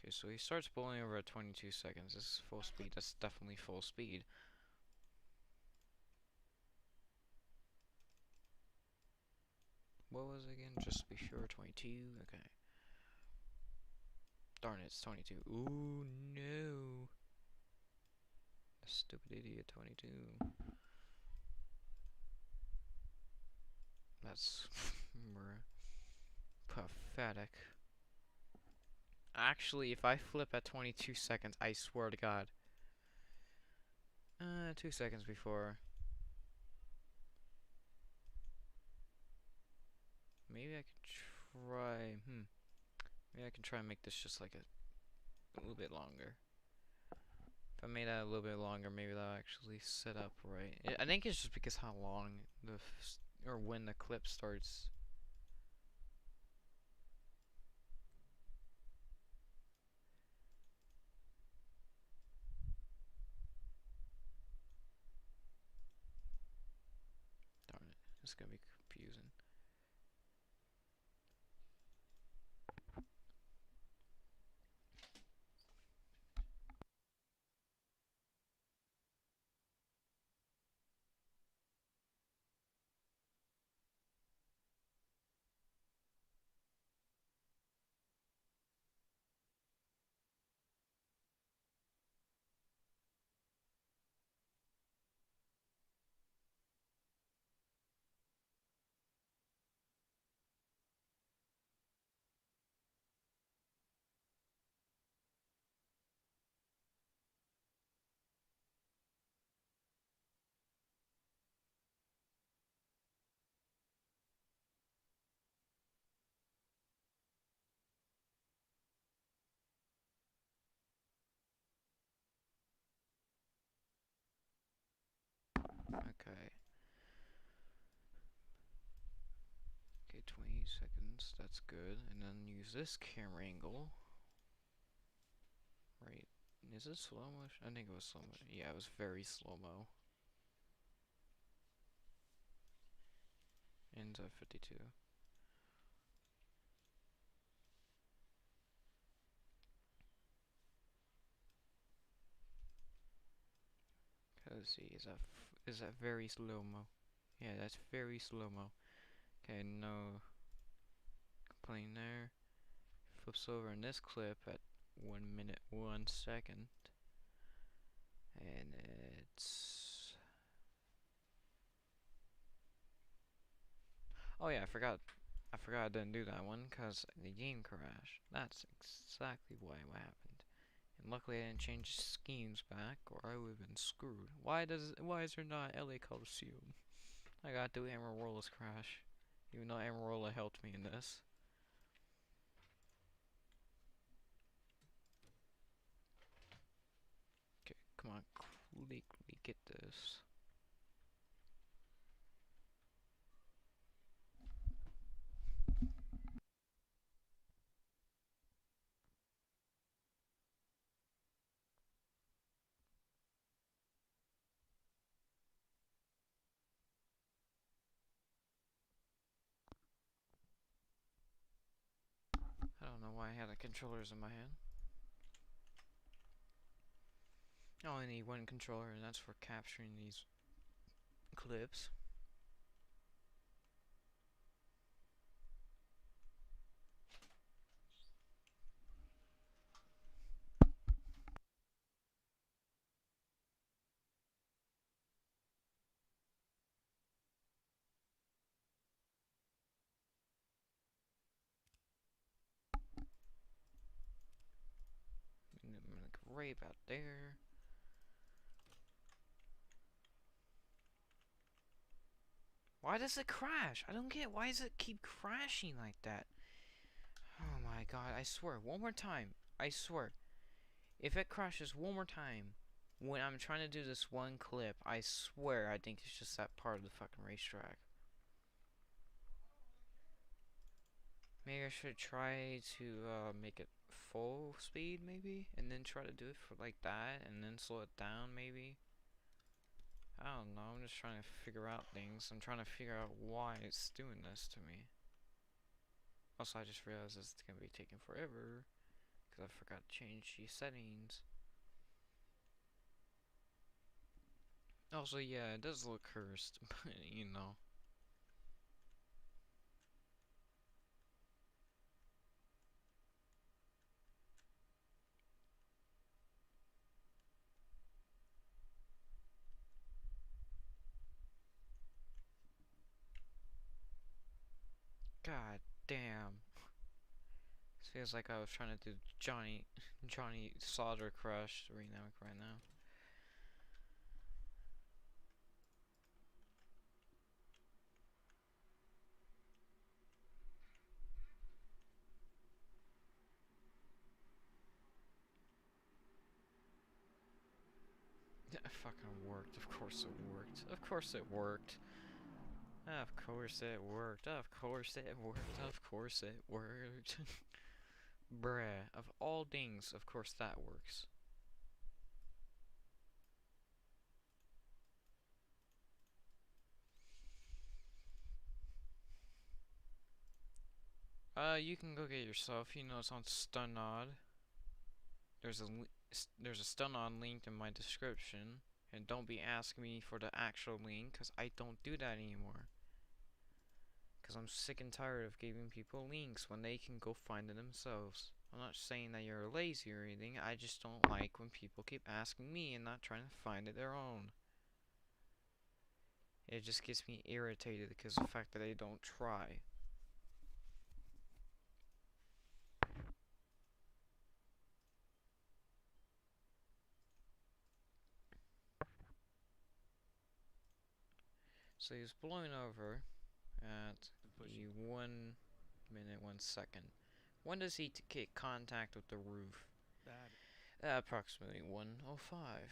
Okay, so he starts pulling over at 22 seconds. This is full speed. That's definitely full speed. What was it again? Just to be sure, 22. Okay. Darn it, it's 22. Ooh, no. Stupid idiot, 22. That's pathetic. Actually, if I flip at 22 seconds, I swear to God. 2 seconds before. Maybe I could try. Maybe I can try and make this just like a little bit longer. If I made that a little bit longer, maybe that'll actually set up right. I think it's just because how long or when the clip starts. Darn it, it's gonna be confusing. Okay. Okay, 20 seconds. That's good. And then use this camera angle. Right. Is it slow motion? I think it was slow motion. Yeah, it was very slow mo. Ends at 52. Okay, let's see. Is that very slow mo? Yeah, that's very slow mo. Okay, no complaint there. Flips over in this clip at 1 minute 1 second, and it's. Oh yeah, I forgot I didn't do that one because the game crashed. That's exactly why what happened. And luckily I didn't change schemes back, or I would have been screwed. Why is there not LA Coliseum? I gotta do Amarola's crash, even though Amarola helped me in this. Okay, come on, quickly get this. I don't know why I had the controllers in my hand. I only need one controller, and that's for capturing these clips. And I'm like right about there. Why does it crash? I don't get why does it keep crashing like that? Oh my god, I swear, one more time. I swear. If it crashes one more time when I'm trying to do this one clip, I swear I think it's just that part of the fucking racetrack. Maybe I should try to make it full speed maybe, and then try to do it for like that, and then slow it down maybe. I don't know, I'm just trying to figure out things. I'm trying to figure out why it's doing this to me. Also, I just realized it's gonna be taking forever, because 'cause I forgot to change the settings. Also, yeah, it does look cursed, but you know. God damn. This feels like I was trying to do Johnny Solder Crush remake right now. It fucking worked. Of course it worked. Of course it worked. Of course it worked. Of course it worked. Of course it worked. Bruh. Of all things, of course that works. You can go get yourself. You know it's on Stunod. There's a Stunod link in my description. And don't be asking me for the actual link, because I don't do that anymore. Because I'm sick and tired of giving people links when they can go find it themselves. I'm not saying that you're lazy or anything, I just don't like when people keep asking me and not trying to find it their own. It just gets me irritated because of the fact that they don't try. So he's blowing over at the 1 minute 1 second. When does he get contact with the roof? Approximately 1:05.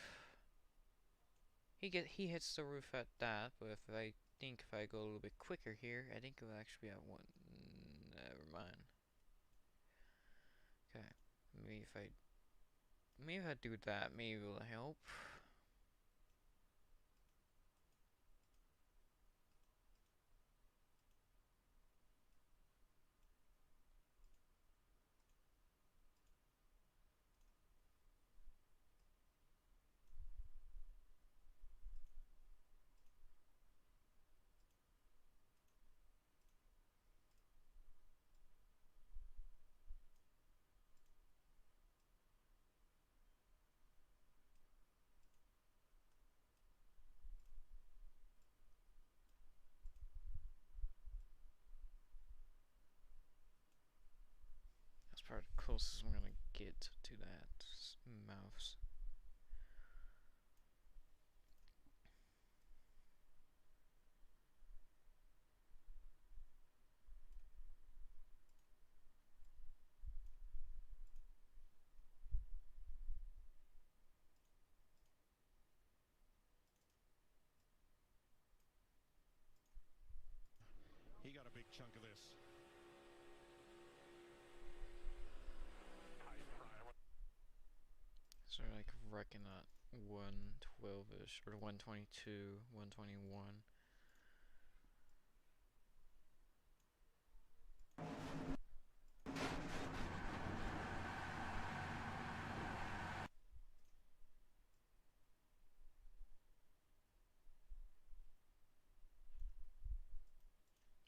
He hits the roof at that, but if I go a little bit quicker here, I think it'll actually be at 1. Never mind. Okay, maybe if I do that, maybe it'll help. That's probably the closest I'm gonna get to that mouse. He got a big chunk of this. So like wrecking at 112ish or 122, 121.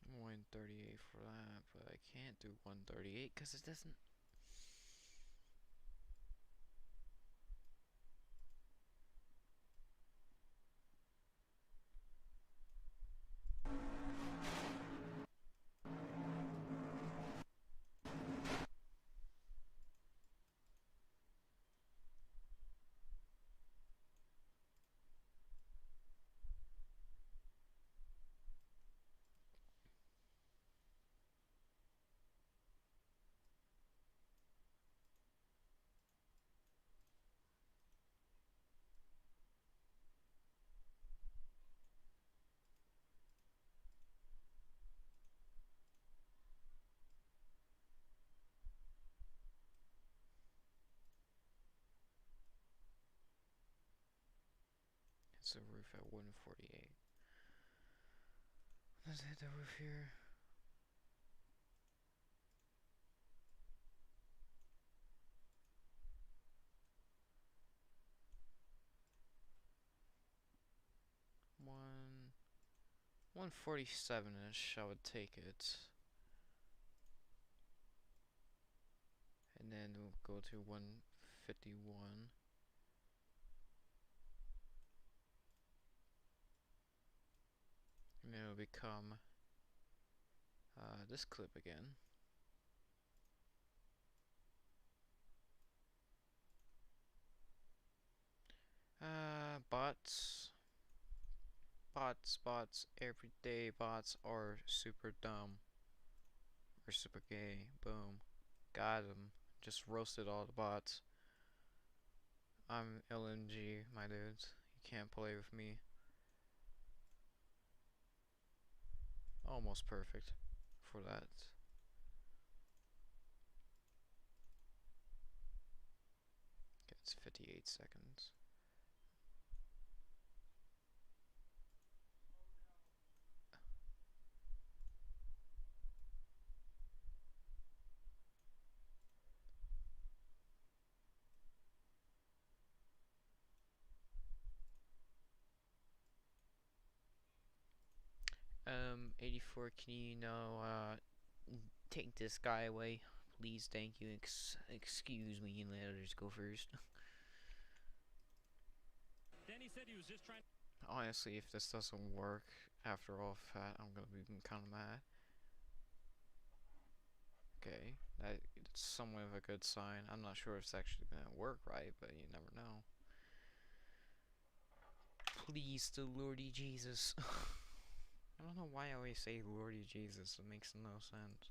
I'm 138 for that, but I can't do 138 because it doesn't. It's the roof at 148. Let's hit the roof here. 147-ish, I would take it. And then we'll go to 151. And then it'll become this clip again. Bots. Bots. Everyday bots are super dumb. Or super gay. Boom. Got him. Just roasted all the bots. I'm LMG, my dudes. You can't play with me. Almost perfect for that. Okay, it's 58 seconds. Um, 84, can you take this guy away? Please, thank you. Excuse me, and let others go first. Danny said he was just trying. Honestly, if this doesn't work after all of that, I'm gonna be kind of mad. Okay, that's somewhat of a good sign. I'm not sure if it's actually gonna work right, but you never know. Please, the Lordy Jesus. I don't know why I always say Lordy Jesus. It makes no sense.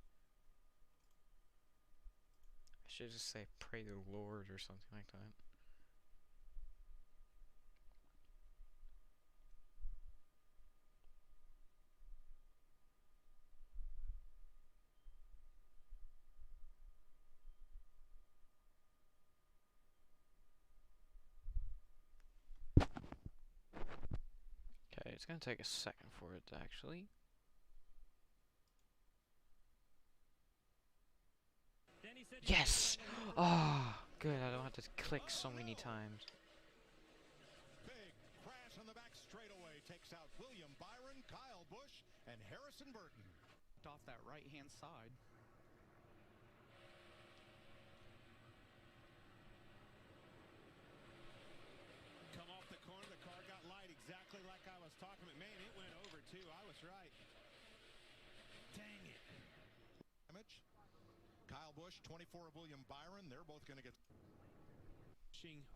I should just say pray to the Lord or something like that. Okay, it's gonna take a second for it actually. Danny said he was Yes! just trying to Ah, good. I don't have to click so many times. Big crash on the back straightaway takes out William Byron, Kyle Busch, and Harrison Burton. Off that right-hand side. Come off the corner, the car got light exactly like I was talking about. Man, it went over too. I was right. Dang it. Damage. Kyle Busch, 24 of William Byron. They're both going to get.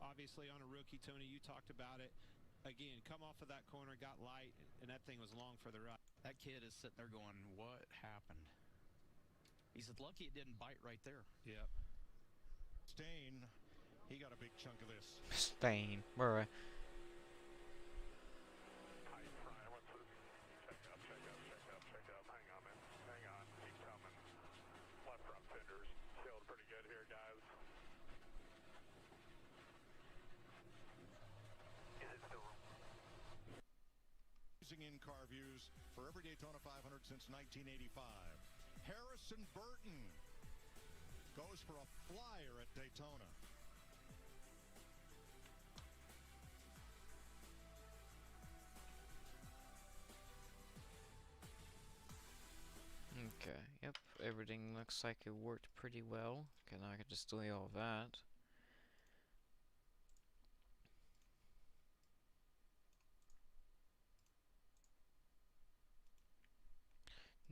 Obviously on a rookie, Tony, you talked about it. Again, come off of that corner, got light, and that thing was long for the right. That kid is sitting there going, what happened? He said, lucky it didn't bite right there. Yep. Stain, he got a big chunk of this. Stain. Where? Tight front. What's this? Check up. Hang on, man. Hang on. Keep coming. Left front fenders. Sealed pretty good here, guys. Is it still? Using in-car views for every Daytona 500 since 1985. Harrison Burton goes for a flyer at Daytona. Okay, yep, everything looks like it worked pretty well. Okay, now I can just delete all that.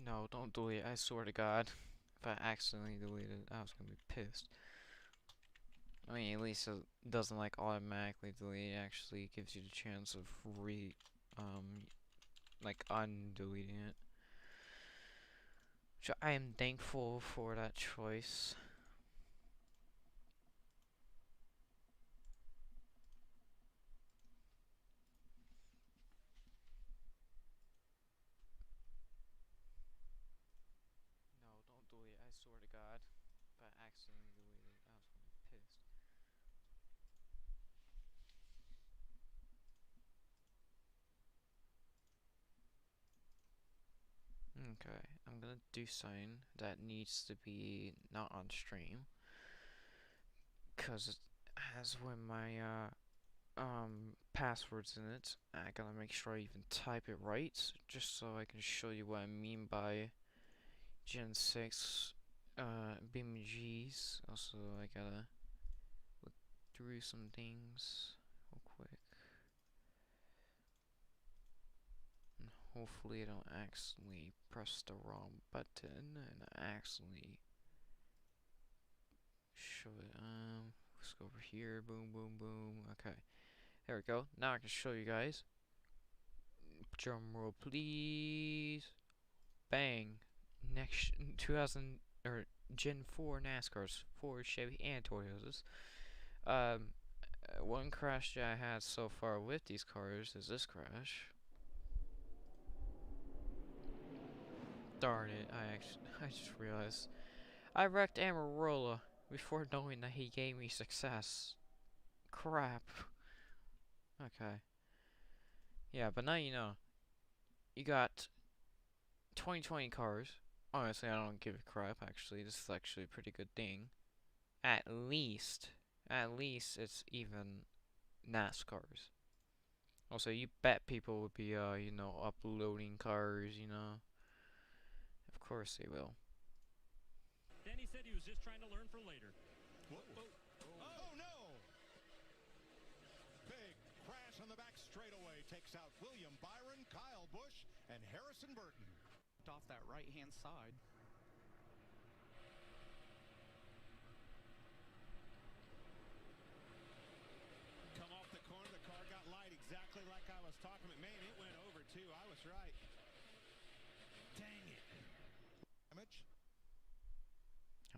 No, don't delete it, I swear to God. If I accidentally deleted it, I was gonna be pissed. I mean, at least it doesn't like automatically delete, it actually gives you the chance of like undeleting it. So I am thankful for that choice. No, don't delete it, I swear to God. If I accidentally deleted it, I was gonna be pissed. Okay, I'm gonna do something that needs to be not on stream. Cause as when my passwords in it. I gotta make sure I even type it right, just so I can show you what I mean by Gen 6 BMGs. Also, I gotta look through some things real quick. And hopefully I don't accidentally press the wrong button and accidentally show it. Let's go over here. Boom, boom, boom. Okay. There we go. Now I can show you guys. Drum roll, please. Bang. Next 2000 or Gen 4 NASCARs, Ford, Chevy, and Toyotas. One crash that I had so far with these cars is this crash. Darn it! I just realized I wrecked Amarola before knowing that he gave me success. Crap. Okay. Yeah, but now you know. You got 2020 cars. Honestly, I don't give a crap, actually. This is actually a pretty good thing. At least it's even NASCARs. Also, you bet people would be, you know, uploading cars, you know. Of course they will. Danny said he was just trying to learn for later. Oh no! Big crash on the back straightaway takes out William Byron, Kyle Busch, and Harrison Burton. Off that right-hand side. Come off the corner, the car got light exactly like I was talking about. Man, it went over too. I was right. Dang it. Damage.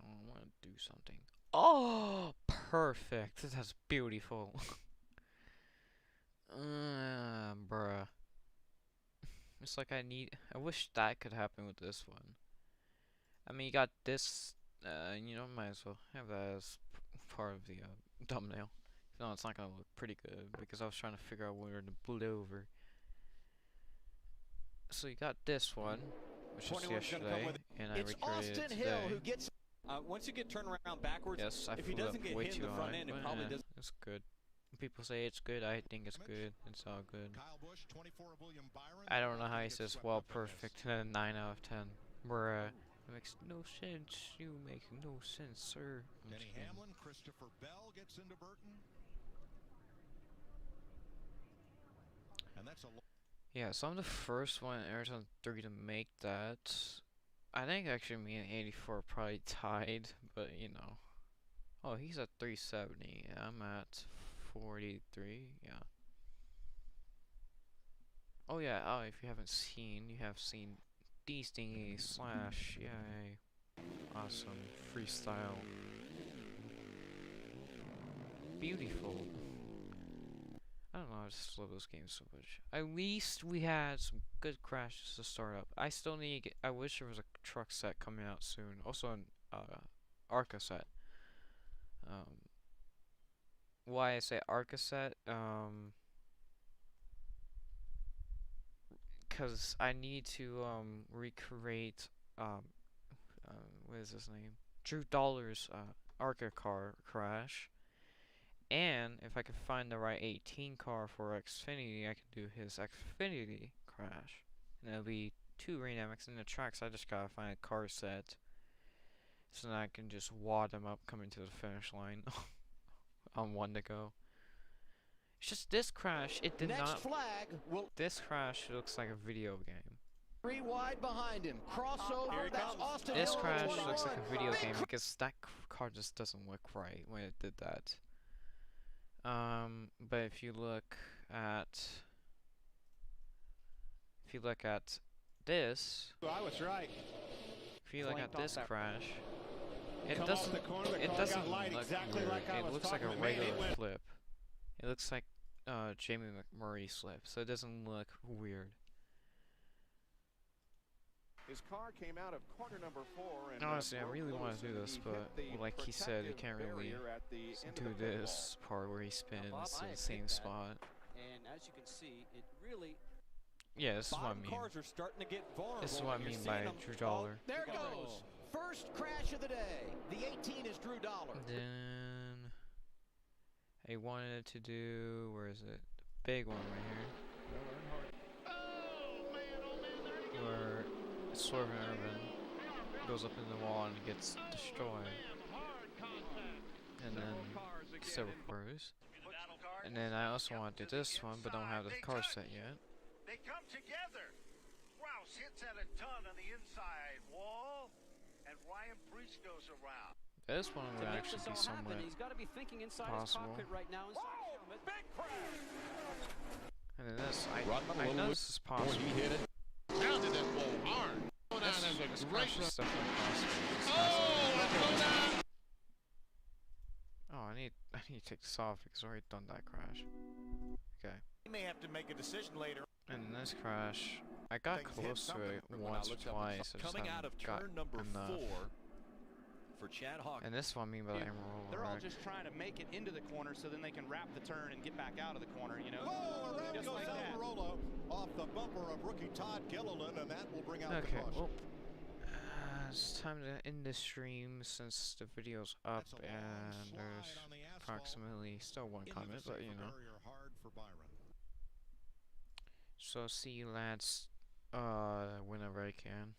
I want to do something. Oh, perfect. That's beautiful. Bruh. It's like I wish that could happen with this one. I mean, you got this, you know, might as well have that as part of the thumbnail. No, it's not gonna look pretty good because I was trying to figure out where to bleed over. So you got this one, which was yesterday, and I recreated it today. Once you get turned around backwards, Yes, I if he flew doesn't up get way hit in too the front high, end, it but probably doesn't. it's good. People say it's good, I think it's good. It's all good. Kyle Busch, 24 of William Byron. I don't know how he says well perfect and a 9 out of 10. Bruh. It makes no sense. You make no sense, sir. Denny Hamlin, Christopher Bell gets into Burton. And that's a Yeah, so I'm the first one in Nr2003 to make that. I think actually me and 84 probably tied, but you know. Oh, he's at 370. I'm at 43. Yeah. Oh yeah. Oh, if you haven't seen, you have seen these thingies slash. Yay. Awesome freestyle. Beautiful. I don't know, I just love those games so much. At least we had some good crashes to start up. I still need to get, I wish there was a truck set coming out soon. Also an ARCA set. Why I say ARCA set? Cause I need to recreate what is his name? Drew Dollar's ARCA car crash. And if I can find the right 18 car for Xfinity, I can do his Xfinity crash. And there'll be 2 dynamics in the tracks. I just gotta find a car set, so that I can just wad them up coming to the finish line on one to go. It's just this crash, it did not. Flag will This crash looks like a video game. 3 wide behind him. Crossover. That's Austin This Hill, crash 21. looks like a video game because that car just doesn't look right when it did that. But if you look at this, I was right. if you look at this crash, it Come doesn't off the corner, the it car doesn't got light look exactly weird. like I It was looks like a talking about. Man, regular it went flip. It looks like Jamie McMurray slip, so it doesn't look weird. His car came out of corner number 4 and Honestly, I really want to do this, but like he said, you can't really do this part where he spins in the same spot. And as you can see, it really. Yeah, this is what I mean. Cars are starting to get vulnerable. This is what I You're mean seeing by them Drew Dollar. There goes. First crash of the day. The 18 is Drew Dollar. Then I wanted to do, where is it? The big one right here. Where Swerving Urban goes up in the wall and gets destroyed. And then several cars. And then I also want to do this one, but don't have the car set yet. They come together. Rouse hits at a ton on the inside wall, and Ryan Preece goes around. This one would To make actually this be all happen, somewhat he's got to be thinking inside his possible. cockpit right now. Inside his helmet. Big crash! And then this, I know this is possible. He hit it. Pounded that ball hard. This crash is definitely possible. Oh, I need to take this off because I already done that crash. Okay. He may have to make a decision later. And in this crash, I got close to it once or twice. I just Coming out of haven't got turn number enough. 4 for Chad Hawkins. And this is what I mean by the emerald They're all wreck. just trying to make it into the corner so then they can wrap the turn and get back out of the corner, you know? Whoa, around Just goes like that. Almirola off the bumper of rookie Todd Gilliland, and that will bring out Okay, the caution. well, it's time to end this stream since the video's up That's a long and slide there's on the asphalt approximately still one into comment, the but safer you know. barrier, hard for Byron. So see you lads whenever I can.